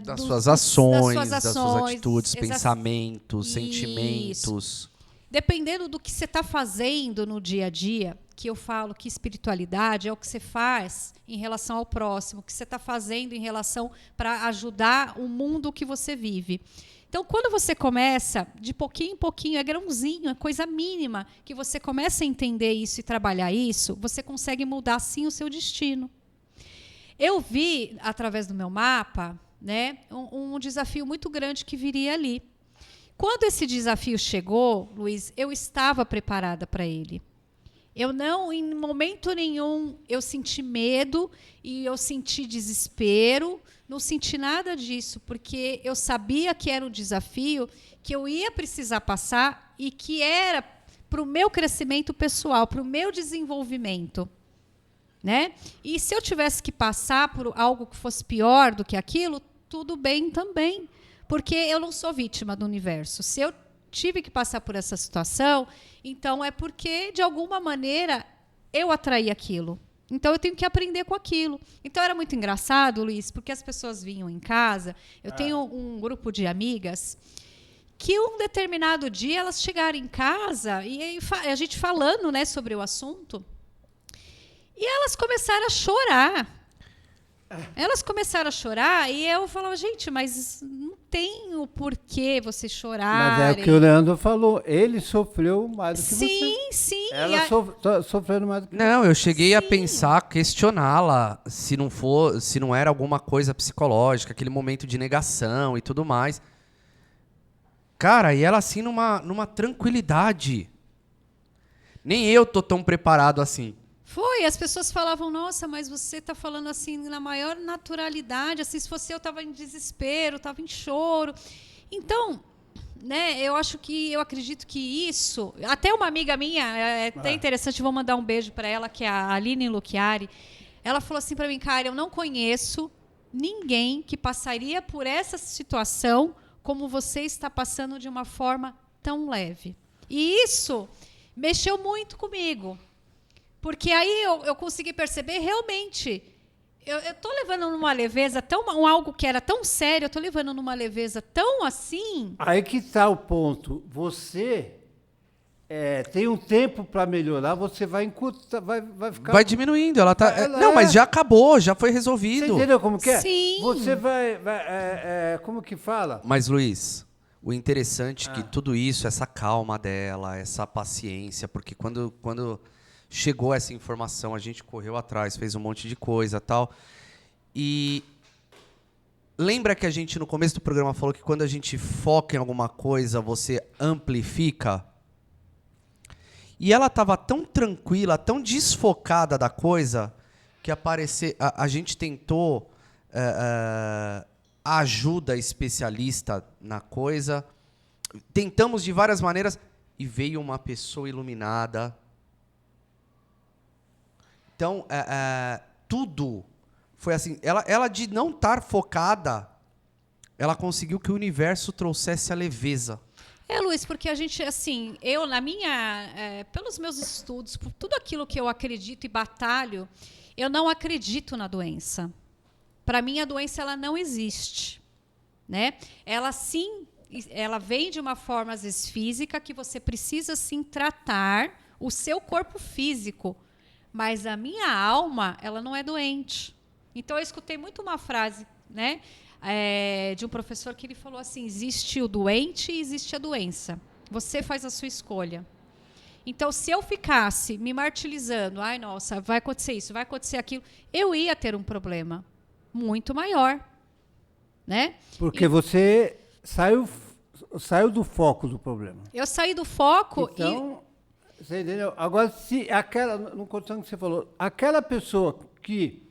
das suas ações, das suas ações, atitudes, pensamentos, sentimentos. Dependendo do que você está fazendo no dia a dia, que eu falo que espiritualidade é o que você faz em relação ao próximo, o que você está fazendo em relação para ajudar o mundo que você vive. Então, quando você começa, de pouquinho em pouquinho, é grãozinho, é coisa mínima, que você começa a entender isso e trabalhar isso, você consegue mudar, sim, o seu destino. Eu vi, através do meu mapa, né, um desafio muito grande que viria ali. Quando esse desafio chegou, Luiz, eu estava preparada para ele. Eu não, em momento nenhum, eu senti medo e eu senti desespero, não senti nada disso, porque eu sabia que era um desafio que eu ia precisar passar e que era para o meu crescimento pessoal, para o meu desenvolvimento, né? E se eu tivesse que passar por algo que fosse pior do que aquilo, tudo bem também, porque eu não sou vítima do universo. Se eu tive que passar por essa situação, então é porque, de alguma maneira, eu atraí aquilo. Então, eu tenho que aprender com aquilo. Então, era muito engraçado, Luiz, porque as pessoas vinham em casa. Eu tenho um grupo de amigas que, um determinado dia, elas chegaram em casa e a gente falando, né, sobre o assunto, e elas começaram a chorar. Elas começaram a chorar e eu falava, gente, mas não tem o porquê você chorar. Mas é o que o Leandro falou, ele sofreu mais do que você. Sim. Ela sofrendo mais do que Não, eu cheguei a pensar, questioná-la, se não era alguma coisa psicológica, aquele momento de negação e tudo mais. Cara, e ela assim numa tranquilidade. Nem eu tô tão preparado assim. Foi, as pessoas falavam, nossa, mas você está falando assim na maior naturalidade, assim, se fosse eu estava em desespero, estava em choro. Então, né, eu acredito que isso, até uma amiga minha, é até interessante, vou mandar um beijo para ela, que é a Aline Luchiari, ela falou assim para mim, cara, eu não conheço ninguém que passaria por essa situação como você está passando de uma forma tão leve. E isso mexeu muito comigo. Porque aí eu consegui perceber, realmente, eu estou levando numa leveza algo que era tão sério, eu estou levando numa leveza tão assim. Aí que está o ponto. Você tem um tempo para melhorar, você vai encurtar, vai ficar... Vai diminuindo, ela tá... Não, mas já acabou, já foi resolvido. Você entendeu como que é? Sim. Você vai como que fala? Mas, Luiz, o interessante é que tudo isso, essa calma dela, essa paciência, porque quando chegou essa informação, a gente correu atrás, fez um monte de coisa e tal. E lembra que a gente, no começo do programa, falou que quando a gente foca em alguma coisa, você amplifica? E ela estava tão tranquila, tão desfocada da coisa, que a gente tentou ajuda especialista na coisa. Tentamos de várias maneiras e veio uma pessoa iluminada. Então, tudo foi assim. Ela de não estar focada, ela conseguiu que o universo trouxesse a leveza. Luiz, porque a gente, assim, pelos meus estudos, por tudo aquilo que eu acredito e batalho, eu não acredito na doença. Para mim, a doença ela não existe, né? Ela sim, ela vem de uma forma às vezes física que você precisa sim tratar o seu corpo físico. Mas a minha alma, ela não é doente. Então, eu escutei muito uma frase, né, de um professor que ele falou assim, existe o doente e existe a doença. Você faz a sua escolha. Então, se eu ficasse me martirizando, ai, nossa, vai acontecer isso, vai acontecer aquilo, eu ia ter um problema muito maior. Né? Porque você saiu do foco do problema. Eu saí do foco então, você entendeu? Agora, se no condição que você falou, aquela pessoa que,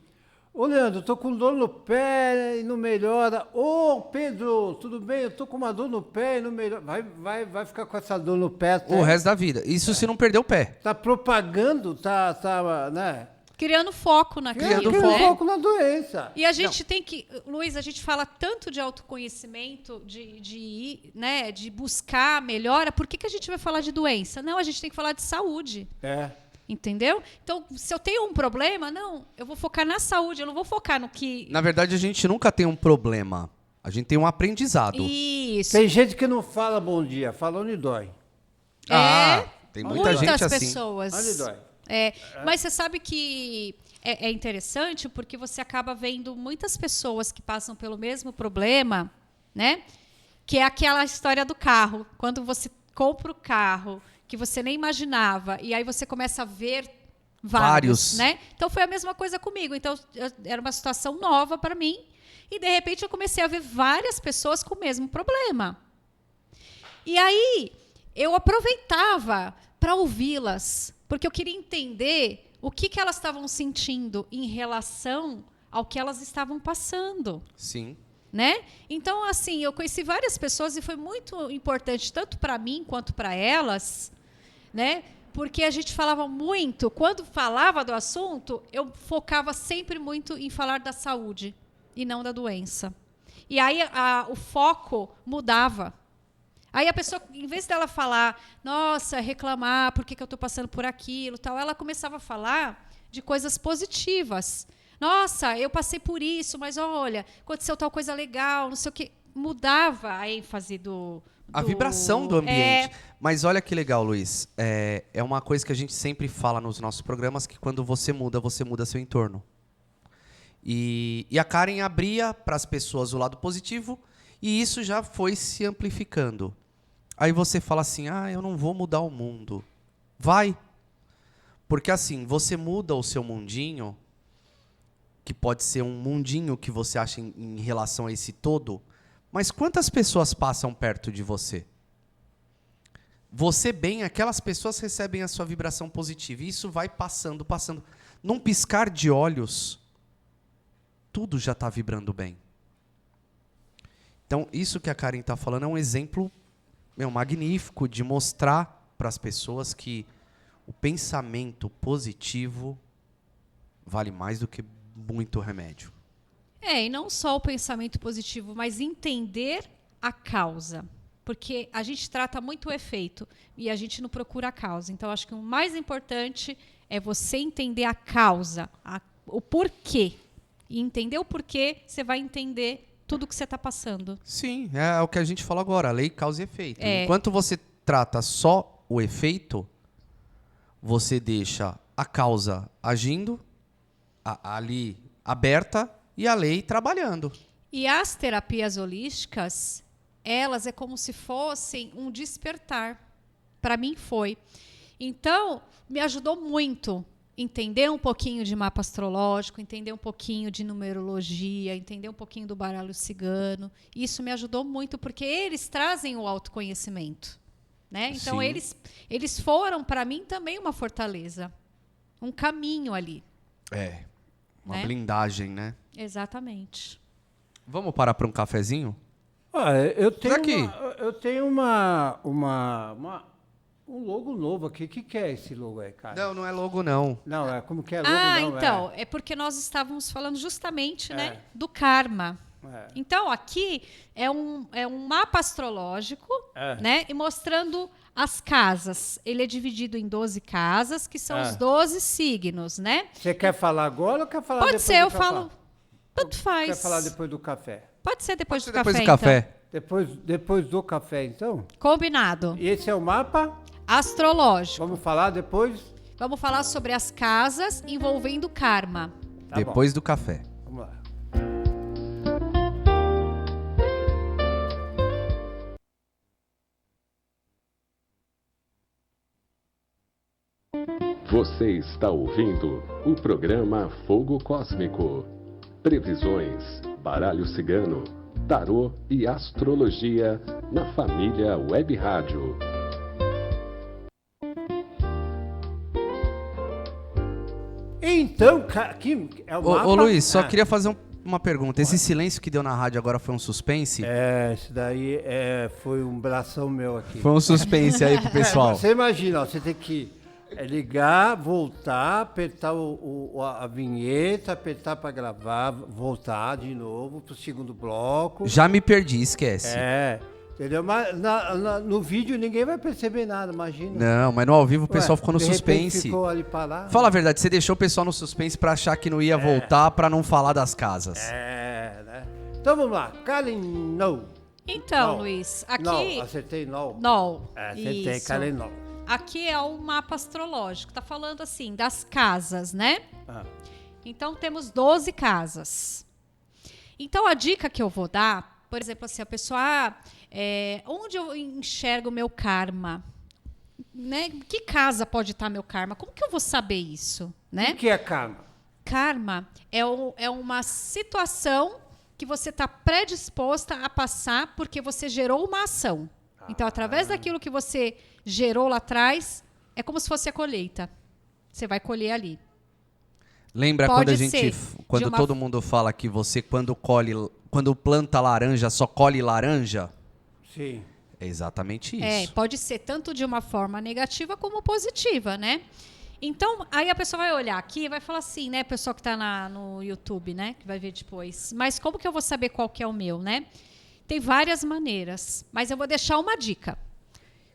ô Leandro, eu tô com dor no pé e não melhora, ô Pedro, tudo bem, eu tô com uma dor no pé e não melhora, vai ficar com essa dor no pé até... O resto da vida, isso se não perder o pé. Tá propagando, né? Criando foco naquilo, Criando Criando né? foco na doença. E a gente tem que... Luiz, a gente fala tanto de autoconhecimento, né, de buscar a melhora. Por que a gente vai falar de doença? Não, a gente tem que falar de saúde. Entendeu? Então, se eu tenho um problema, não, eu vou focar na saúde, eu não vou focar no que... Na verdade, a gente nunca tem um problema. A gente tem um aprendizado. Isso. Tem gente que não fala bom dia, fala onde dói. Tem muita gente muitas assim. pessoas. Onde dói. Mas você sabe que é interessante porque você acaba vendo muitas pessoas que passam pelo mesmo problema, né? Que é aquela história do carro. Quando você compra o carro que você nem imaginava e aí você começa a ver vários, né? Então foi a mesma coisa comigo. Então era uma situação nova para mim e de repente eu comecei a ver várias pessoas com o mesmo problema. E aí eu aproveitava para ouvi-las, porque eu queria entender o que elas estavam sentindo em relação ao que elas estavam passando. Sim. Né? Então, assim, eu conheci várias pessoas e foi muito importante, tanto para mim quanto para elas, né? Porque a gente falava muito, quando falava do assunto, eu focava sempre muito em falar da saúde e não da doença. E aí o foco mudava. Aí a pessoa, em vez dela falar, nossa, reclamar, por que eu estou passando por aquilo, tal, ela começava a falar de coisas positivas. Nossa, eu passei por isso, mas olha, aconteceu tal coisa legal, não sei o quê. Mudava a ênfase A vibração do ambiente. Mas olha que legal, Luiz. É uma coisa que a gente sempre fala nos nossos programas, que quando você muda seu entorno. E a Karen abria para as pessoas o lado positivo, e isso já foi se amplificando. Aí você fala assim, eu não vou mudar o mundo. Vai. Porque assim, você muda o seu mundinho, que pode ser um mundinho que você acha em relação a esse todo, mas quantas pessoas passam perto de você? Você bem, aquelas pessoas recebem a sua vibração positiva, e isso vai passando. Num piscar de olhos, tudo já está vibrando bem. Então, isso que a Karen está falando é um exemplo magnífico de mostrar para as pessoas que o pensamento positivo vale mais do que muito remédio. E não só o pensamento positivo, mas entender a causa. Porque a gente trata muito o efeito e a gente não procura a causa. Então, acho que o mais importante é você entender a causa, o porquê. E entender o porquê, você vai entender tudo que você está passando. Sim, é o que a gente falou agora, a lei causa e efeito. Enquanto você trata só o efeito, você deixa a causa agindo, ali aberta, e a lei trabalhando. E as terapias holísticas, elas é como se fossem um despertar. Para mim foi. Então, me ajudou muito entender um pouquinho de mapa astrológico, entender um pouquinho de numerologia, entender um pouquinho do baralho cigano. Isso me ajudou muito, porque eles trazem o autoconhecimento. Né? Então, eles foram, para mim, também uma fortaleza. Um caminho ali. Uma blindagem, né? Exatamente. Vamos parar para um cafezinho? Eu tenho um logo novo aqui. O que é esse logo aí, cara? Não é logo, não. Não, como que é logo? Então, é porque nós estávamos falando justamente, né, do karma. Então, aqui é um mapa astrológico, né, e mostrando as casas. Ele é dividido em 12 casas, que são os 12 signos, né? Você quer falar agora ou quer falar Pode depois ser, do eu café? falo. Tanto faz. Quer falar depois do café? Pode ser depois do Depois café, do café. então. Depois do café, então? Combinado. E esse é o mapa? Astrológico. Vamos falar depois? Vamos falar sobre as casas envolvendo karma. Tá Depois do café. Vamos lá. Você está ouvindo o programa Fogo Cósmico. Previsões, baralho cigano, tarô e astrologia na família Web Rádio. Então, que é o mapa... Ô Luiz, só queria fazer uma pergunta. Esse silêncio que deu na rádio agora foi um suspense? Isso daí foi um bração meu aqui. Foi um suspense aí pro pessoal. Você imagina, ó, você tem que É ligar, voltar, apertar a vinheta, apertar para gravar, voltar de novo pro segundo bloco. Já me perdi, esquece. Entendeu? Mas no vídeo ninguém vai perceber nada, imagina. Não, mas no ao vivo o pessoal ficou no de repente suspense. Ficou ali parado. Fala a verdade, você deixou o pessoal no suspense pra achar que não ia voltar pra não falar das casas. Né? Então vamos lá. Kalinow. Então, Não. Luiz, aqui... Não, acertei não. Acertei, Isso. Kalinow. Aqui é o mapa astrológico. Tá falando assim, das casas, né? Então, temos 12 casas. Então, a dica que eu vou dar, por exemplo, assim, a pessoa... onde eu enxergo o meu karma? Né? Que casa pode estar meu karma? Como que eu vou saber isso? Né? O que é karma? Karma é uma situação que você está predisposta a passar porque você gerou uma ação. Então, através daquilo que você gerou lá atrás, é como se fosse a colheita. Você vai colher ali. Lembra Pode quando ser quando de uma- todo mundo fala que você quando planta laranja só colhe laranja? Sim. É exatamente isso. Pode ser tanto de uma forma negativa como positiva, né? Então, aí a pessoa vai olhar aqui e vai falar assim, né? Pessoal que está no YouTube, né? Que vai ver depois. Mas como que eu vou saber qual que é o meu, né? Tem várias maneiras, mas eu vou deixar uma dica.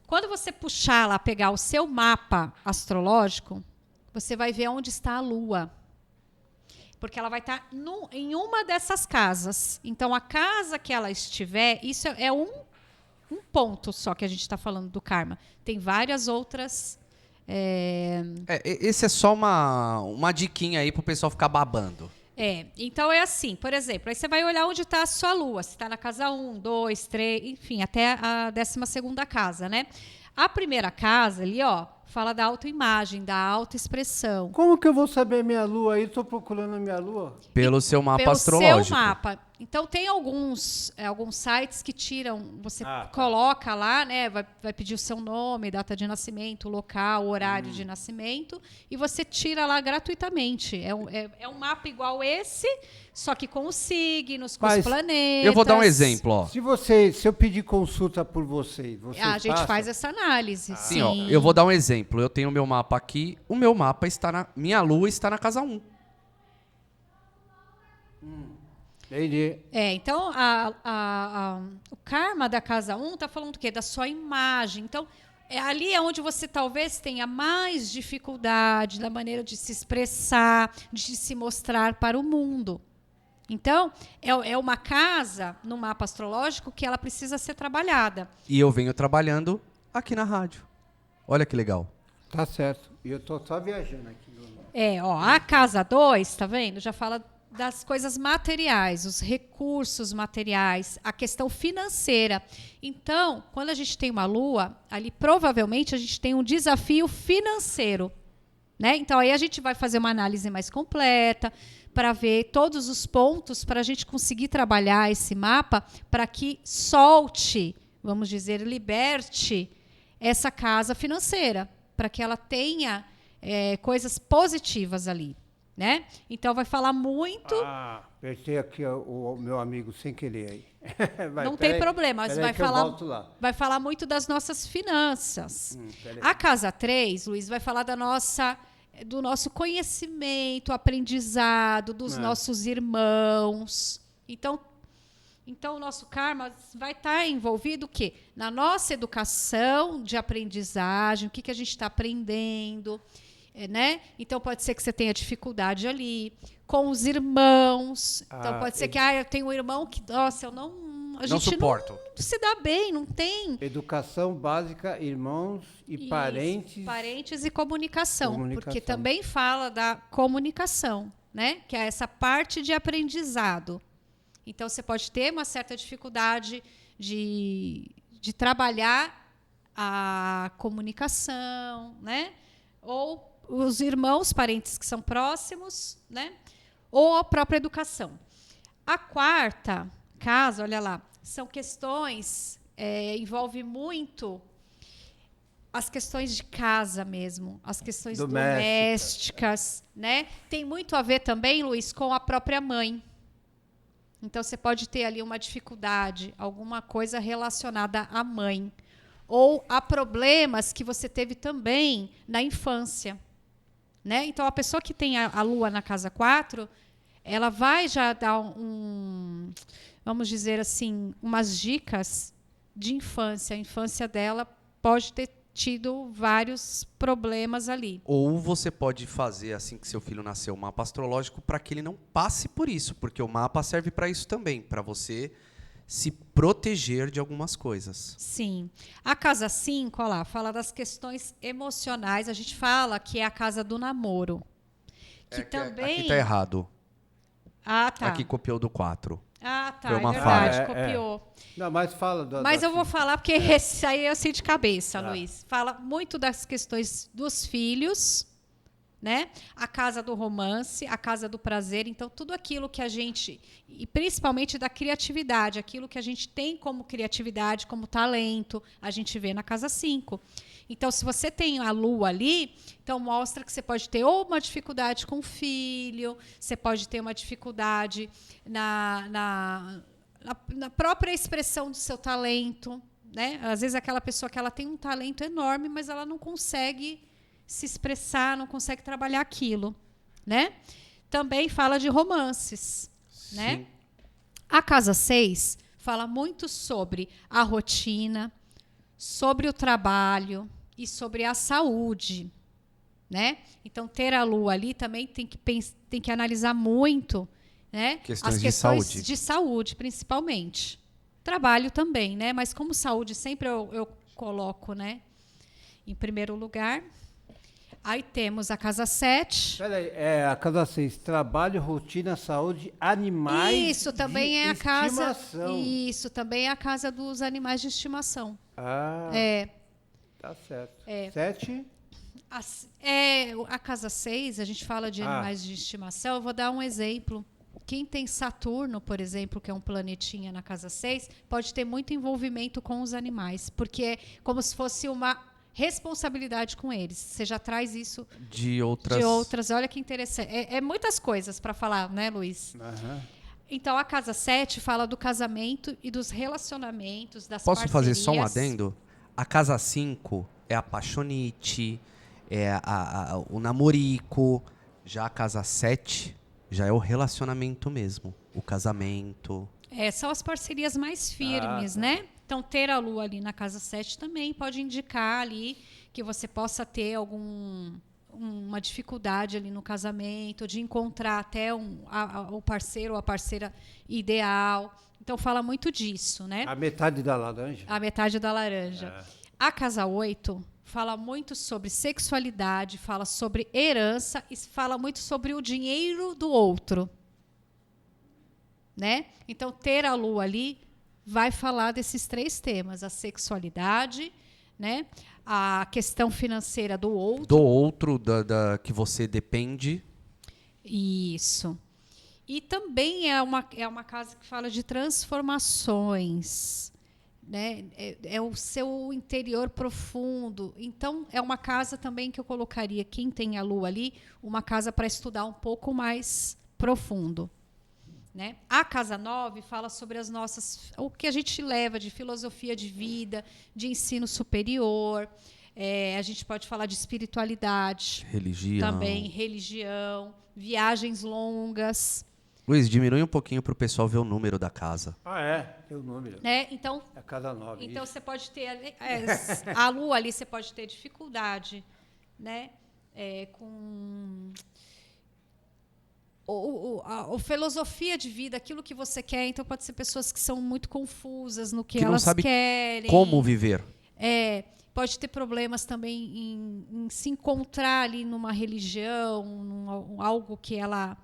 Quando você puxar lá, pegar o seu mapa astrológico, você vai ver onde está a Lua. Porque ela vai estar em uma dessas casas. Então, a casa que ela estiver, isso é um ponto só que a gente está falando do karma. Tem várias outras... Esse é só uma diquinha aí pro pessoal ficar babando. Então é assim, por exemplo, aí você vai olhar onde está a sua lua, se está na casa 1, 2, 3, enfim, até a 12ª casa, né? A primeira casa ali, ó, fala da autoimagem, da autoexpressão. Como que eu vou saber minha lua aí? Estou procurando a minha lua. Pelo seu mapa Pelo astrológico. seu mapa. Então tem alguns sites que tiram, você Tá. coloca lá, né? Vai pedir o seu nome, data de nascimento, local, horário de nascimento, e você tira lá gratuitamente. É um mapa igual esse, só que com os signos, com Mas os planetas. Eu vou dar um exemplo, ó. Se eu pedir consulta por vocês A gente passam? faz essa análise. Sim, ó, eu vou dar um exemplo. Eu tenho o meu mapa aqui, o meu mapa está minha lua está na casa 1. Entendi. Então, o karma da casa 1 está falando do quê? Da sua imagem. Então, ali é onde você talvez tenha mais dificuldade na maneira de se expressar, de se mostrar para o mundo. Então, é uma casa, no mapa astrológico, que ela precisa ser trabalhada. E eu venho trabalhando aqui na rádio. Olha que legal. Tá certo. E eu tô só viajando aqui. A casa 2, tá vendo? Já fala das coisas materiais, os recursos materiais, a questão financeira. Então, quando a gente tem uma lua, ali provavelmente a gente tem um desafio financeiro, né? Então, aí a gente vai fazer uma análise mais completa para ver todos os pontos para a gente conseguir trabalhar esse mapa para que solte, vamos dizer, liberte essa casa financeira, para que ela tenha coisas positivas ali. Né? Então vai falar muito. Apertei aqui o meu amigo sem querer aí. Não tem problema, mas vai falar muito das nossas finanças. A casa 3, Luiz, vai falar do nosso conhecimento, aprendizado, dos nossos irmãos. Então o nosso karma vai estar envolvido o quê? Na nossa educação de aprendizagem, o que a gente está aprendendo. Né? Então pode ser que você tenha dificuldade ali com os irmãos. Então pode ser que eu tenho um irmão que, nossa, a gente suporto. Não se dá bem, não tem. Educação básica, irmãos e Isso, parentes. Parentes e comunicação, porque também fala da comunicação, né? Que é essa parte de aprendizado. Então você pode ter uma certa dificuldade de trabalhar a comunicação, né? Ou os irmãos, parentes que são próximos, né? Ou a própria educação. A quarta casa, olha lá, são questões, envolve muito as questões de casa mesmo, as questões domésticas, né? Tem muito a ver também, Luiz, com a própria mãe. Então, você pode ter ali uma dificuldade, alguma coisa relacionada à mãe. ou a problemas que você teve também na infância. Né? Então, a pessoa que tem a Lua na casa 4, ela vai já dar vamos dizer assim, umas dicas de infância. A infância dela pode ter tido vários problemas ali. Ou você pode fazer, assim que seu filho nasceu, um mapa astrológico para que ele não passe por isso, porque o mapa serve para isso também, para você se proteger de algumas coisas. Sim. A casa 5, olha lá, fala das questões emocionais. A gente fala que é a casa do namoro. Que também... Aqui tá errado. Ah, tá. Aqui copiou do 4. Ah, tá, Foi uma é verdade, falha. copiou. Não, mas fala Mas eu vou falar, porque esse aí eu sei de cabeça, Tá. Luiz. Fala muito das questões dos filhos, né? A casa do romance, a casa do prazer. Então, tudo aquilo que a gente... E principalmente da criatividade. Aquilo que a gente tem como criatividade, como talento, a gente vê na casa 5. Então, se você tem a Lua ali, então mostra que você pode ter ou uma dificuldade com o filho, você pode ter uma dificuldade na própria expressão do seu talento, né? Às vezes aquela pessoa que ela tem um talento enorme, mas ela não consegue se expressar, não consegue trabalhar aquilo, né? Também fala de romances, né? A casa 6 fala muito sobre a rotina, sobre o trabalho e sobre a saúde, né? Então, ter a Lua ali também tem que analisar muito, né? Questões as de questões saúde. de saúde, principalmente. Trabalho também, né? Mas como saúde sempre eu coloco, né, em primeiro lugar. Aí temos a casa 7. Peraí, a casa 6, trabalho, rotina, saúde, animais. Isso também de é a casa. estimação. Isso também é a casa dos animais de estimação. Ah, É. tá certo. É. 7. A casa 6, a gente fala de Ah. animais de estimação. Eu vou dar um exemplo. Quem tem Saturno, por exemplo, que é um planetinha na casa 6, pode ter muito envolvimento com os animais, porque é como se fosse uma responsabilidade com eles. Você já traz isso De outras... de outras. Olha que interessante. É muitas coisas para falar, né, Luiz? Aham. Então, a casa 7 fala do casamento e dos relacionamentos, das Posso fazer só um parcerias. adendo? A casa 5 é a paixonite, é o namorico. Já a casa 7 já é o relacionamento mesmo, o casamento. São as parcerias mais firmes, né? Então, ter a Lua ali na casa 7 também pode indicar ali que você possa ter uma dificuldade ali no casamento, de encontrar até o parceiro ou a parceira ideal. Então, fala muito disso, né? A metade da laranja. A metade da laranja. A casa 8 fala muito sobre sexualidade, fala sobre herança e fala muito sobre o dinheiro do outro, né? Então, ter a Lua ali vai falar desses 3 temas: a sexualidade, né? A questão financeira do outro. Do outro, que você depende. Isso. E também é uma casa que fala de transformações, né? É o seu interior profundo. Então, é uma casa também que eu colocaria, quem tem a Lua ali, uma casa para estudar um pouco mais profundo. Né? A casa 9 fala sobre o que a gente leva de filosofia de vida, de ensino superior. A gente pode falar de espiritualidade. Religião. Também, religião, viagens longas. Luiz, diminui um pouquinho para o pessoal ver o número da casa. Tem o número. Né? Então, É a casa 9. Então você pode ter a Lua ali, você pode ter dificuldade, né? Com a filosofia de vida, aquilo que você quer. Então pode ser pessoas que são muito confusas no que não elas sabe querem. Como viver. Pode ter problemas também em se encontrar ali numa religião, algo que ela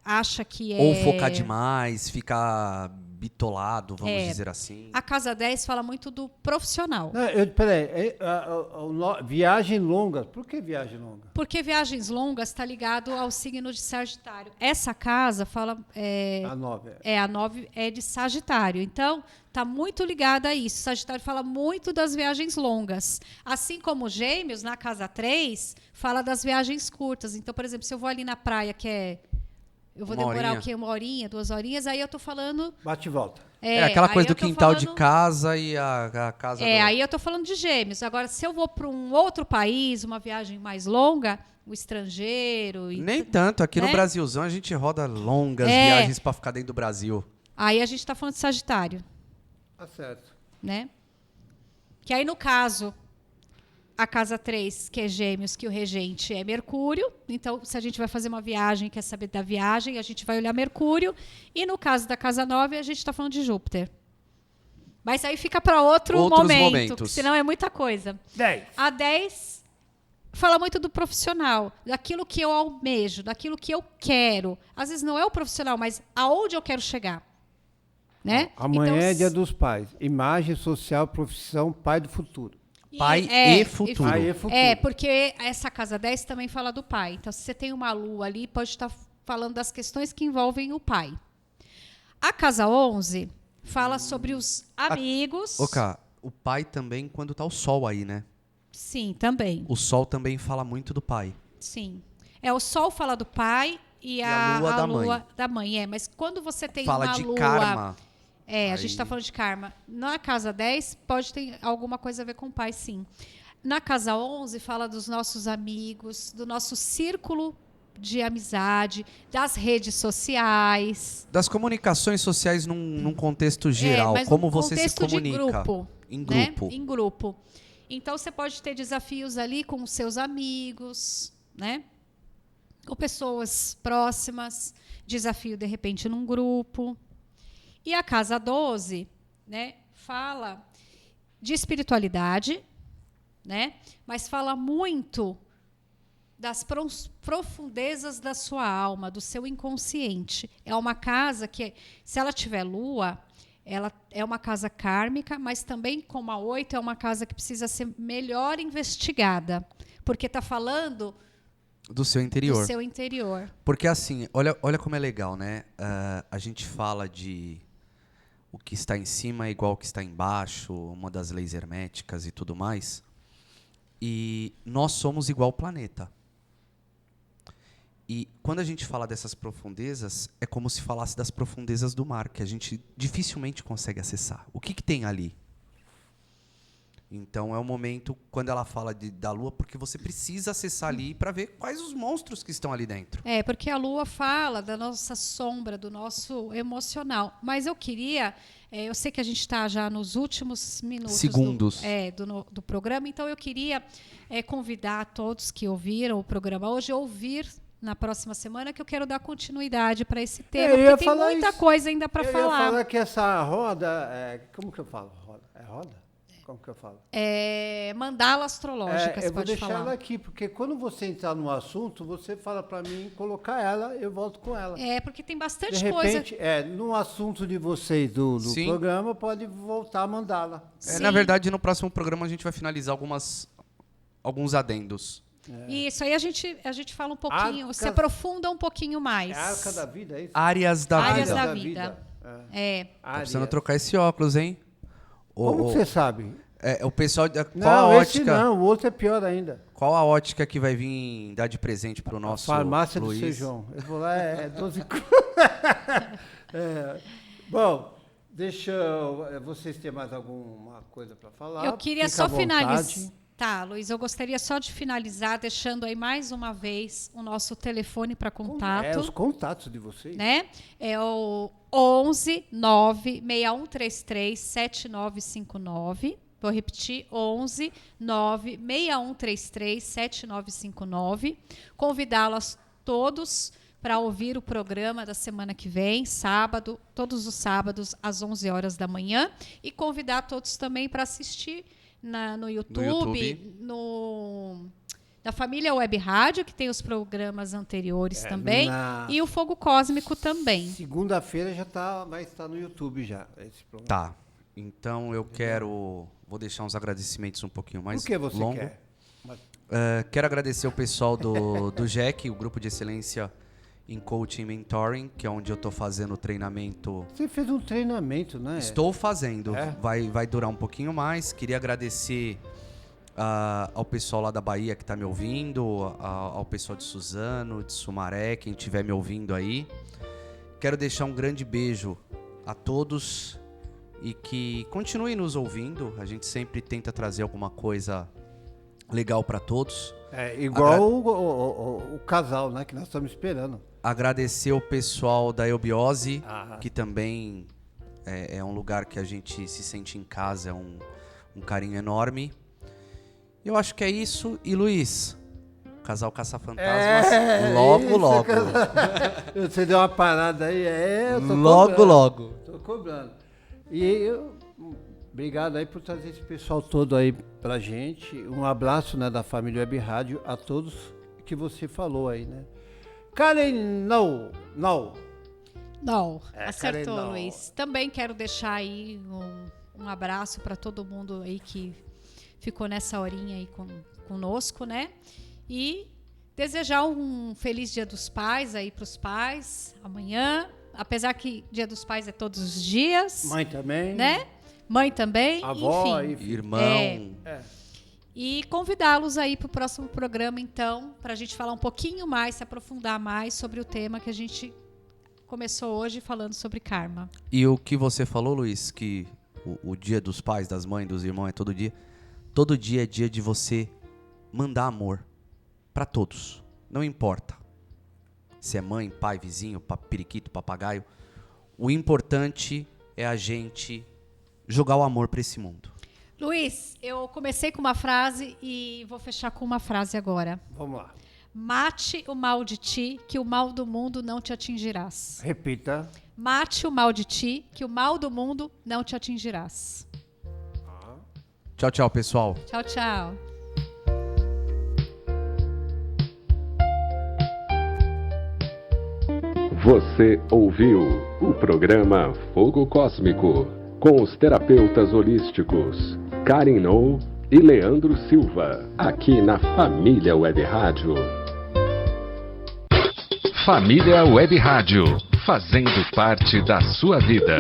acha que é... Ou focar demais, ficar bitolado, vamos dizer assim. A casa 10 fala muito do profissional. Peraí, viagem longa. Por que viagem longa? Porque viagens longas está ligado ao signo de Sagitário. Essa casa fala... A 9. A 9 é de Sagitário. Então, está muito ligada a isso. Sagitário fala muito das viagens longas. Assim como Gêmeos, na casa 3, fala das viagens curtas. Então, por exemplo, se eu vou ali na praia, eu vou demorar o quê? 1 horinha, 2 horinhas, aí eu estou falando... Bate e volta. É aquela aí coisa eu do tô quintal de falando- casa e a casa Aí eu tô falando de Gêmeos. Agora, se eu vou para um outro país, uma viagem mais longa, o estrangeiro... Nem tanto. Aqui no né? Brasilzão a gente roda longas É. viagens pra ficar dentro do Brasil. Aí a gente tá falando de Sagitário, Tá certo. né? Que aí, no caso, a casa 3, que é Gêmeos, que o regente é Mercúrio. Então, se a gente vai fazer uma viagem, quer saber da viagem, a gente vai olhar Mercúrio. E no caso da casa 9, a gente está falando de Júpiter. Mas aí fica para outros momentos. porque senão é muita coisa. 10. A 10 fala muito do profissional, daquilo que eu almejo, daquilo que eu quero. Às vezes não é o profissional, mas aonde eu quero chegar. Né? Amanhã Então, é dia dos pais. Imagem social, profissão, pai do futuro. Pai e futuro. Pai e futuro. É, porque essa casa 10 também fala do pai. Então, se você tem uma lua ali, pode estar falando das questões que envolvem o pai. A casa 11 fala sobre os amigos. O pai também quando tá o sol aí, né? Sim, também. O sol também fala muito do pai. Sim. O sol fala do pai e a lua da lua mãe. da mãe. Mas quando você tem Fala uma de lua... karma. a Aí- gente está falando de karma. Na casa 10, pode ter alguma coisa a ver com o pai, sim. Na casa 11, fala dos nossos amigos, do nosso círculo de amizade, das redes sociais. Das comunicações sociais num contexto geral. mas Como num você se contexto comunica. de grupo. Em né? grupo. Em grupo. Então, você pode ter desafios ali com os seus amigos, né? Com pessoas próximas. Desafio, de repente, num grupo. E a casa 12, né, fala de espiritualidade, né, mas fala muito das profundezas da sua alma, do seu inconsciente. É uma casa que, se ela tiver lua, ela é uma casa kármica, mas também, como a 8, é uma casa que precisa ser melhor investigada, porque está falando Do seu interior. do seu interior. Porque assim, olha como é legal, né? A gente fala de o que está em cima é igual ao que está embaixo, uma das leis herméticas e tudo mais. E nós somos igual ao planeta. E quando a gente fala dessas profundezas, é como se falasse das profundezas do mar, que a gente dificilmente consegue acessar. O que tem ali? Então é o momento, quando ela fala da Lua, porque você precisa acessar ali para ver quais os monstros que estão ali dentro. Porque a Lua fala da nossa sombra, do nosso emocional. Mas eu queria... eu sei que a gente está já nos últimos minutos Segundos. do programa, então eu queria convidar todos que ouviram o programa hoje a ouvir na próxima semana, que eu quero dar continuidade para esse tema, Eu ia porque tem falar muita isso. coisa ainda para Eu ia falar. falar que essa roda... como que eu falo? Roda? É roda? Como que eu falo? Mandala astrológica, você Eu vou pode deixar falar. ela aqui, porque quando você entrar no assunto, você fala para mim colocar ela, eu volto com ela. Porque tem bastante De coisa. repente, no assunto de vocês do Sim. programa, pode voltar a mandá-la. Sim. Na verdade, no próximo programa a gente vai finalizar alguns adendos. Isso aí a gente fala um pouquinho, Arcas- se aprofunda um pouquinho mais. É a arca da vida, é isso? Áreas da Áreas vida. da vida. Tô Área. precisando trocar esse óculos, hein? Como que você sabe? O pessoal... Qual Não, a esse ótica? não, o outro é pior ainda. Qual a ótica que vai vir dar de presente pro nosso Farmácia do Luiz? Seu João. Eu vou lá, é 12 Bom, deixa eu... Vocês têm mais alguma coisa para falar? Eu queria Fica à só finalizar. vontade. Tá, Luiz, eu gostaria só de finalizar deixando aí mais uma vez o nosso telefone para contato. Os contatos de vocês. Né? É o 11 96133 7959. Vou repetir, 11 96133 7959. Convidá-los todos para ouvir o programa da semana que vem, sábado, todos os sábados, às 11 horas da manhã. E convidar todos também para assistir no YouTube, da Família Web Rádio, que tem os programas anteriores também, e o Fogo Cósmico também. Segunda-feira vai estar no YouTube já, esse programa. Tá. Então eu vou deixar uns agradecimentos um pouquinho mais O que você longo. quer? Quero agradecer o pessoal do GEC, o Grupo de Excelência em Coaching e Mentoring, que é onde eu estou fazendo o treinamento. Você fez um treinamento, né? Estou fazendo. É? Vai durar um pouquinho mais. Queria agradecer ao pessoal lá da Bahia que está me ouvindo, ao pessoal de Suzano, de Sumaré, quem estiver me ouvindo aí. Quero deixar um grande beijo a todos e que continue nos ouvindo. A gente sempre tenta trazer alguma coisa legal para todos. É igual o casal, né, que nós estamos esperando. Agradecer o pessoal da Eubiose, Ah. que também é um lugar que a gente se sente em casa, é um carinho enorme. Eu acho que é isso. E Luiz, Casal Caça-Fantasmas, logo. Você deu uma parada aí, eu tô Logo. Tô cobrando. E obrigado aí por trazer esse pessoal todo aí pra gente. Um abraço, né, da família Web Rádio a todos que você falou aí, né? Karen, não. Acertou, Karen, não. Luiz. Também quero deixar aí um abraço para todo mundo aí que ficou nessa horinha aí conosco, né? E desejar um feliz Dia dos Pais aí para os pais amanhã. Apesar que Dia dos Pais é todos os dias. Mãe também. Né? Mãe também. Avó, enfim. Irmão. E convidá-los aí para o próximo programa, então, para a gente falar um pouquinho mais, se aprofundar mais sobre o tema que a gente começou hoje falando sobre karma. E o que você falou, Luiz, que o Dia dos Pais, das mães, dos irmãos é todo dia. Todo dia é dia de você mandar amor para todos. Não importa se é mãe, pai, vizinho, periquito, papagaio. O importante é a gente jogar o amor para esse mundo. Luiz, eu comecei com uma frase e vou fechar com uma frase agora. Vamos lá. Mate o mal de ti, que o mal do mundo não te atingirás. Repita. Mate o mal de ti, que o mal do mundo não te atingirás. Tchau, pessoal. Tchau. Você ouviu o programa Fogo Cósmico com os terapeutas holísticos Karen Nou e Leandro Silva, aqui na Família Web Rádio. Família Web Rádio, fazendo parte da sua vida.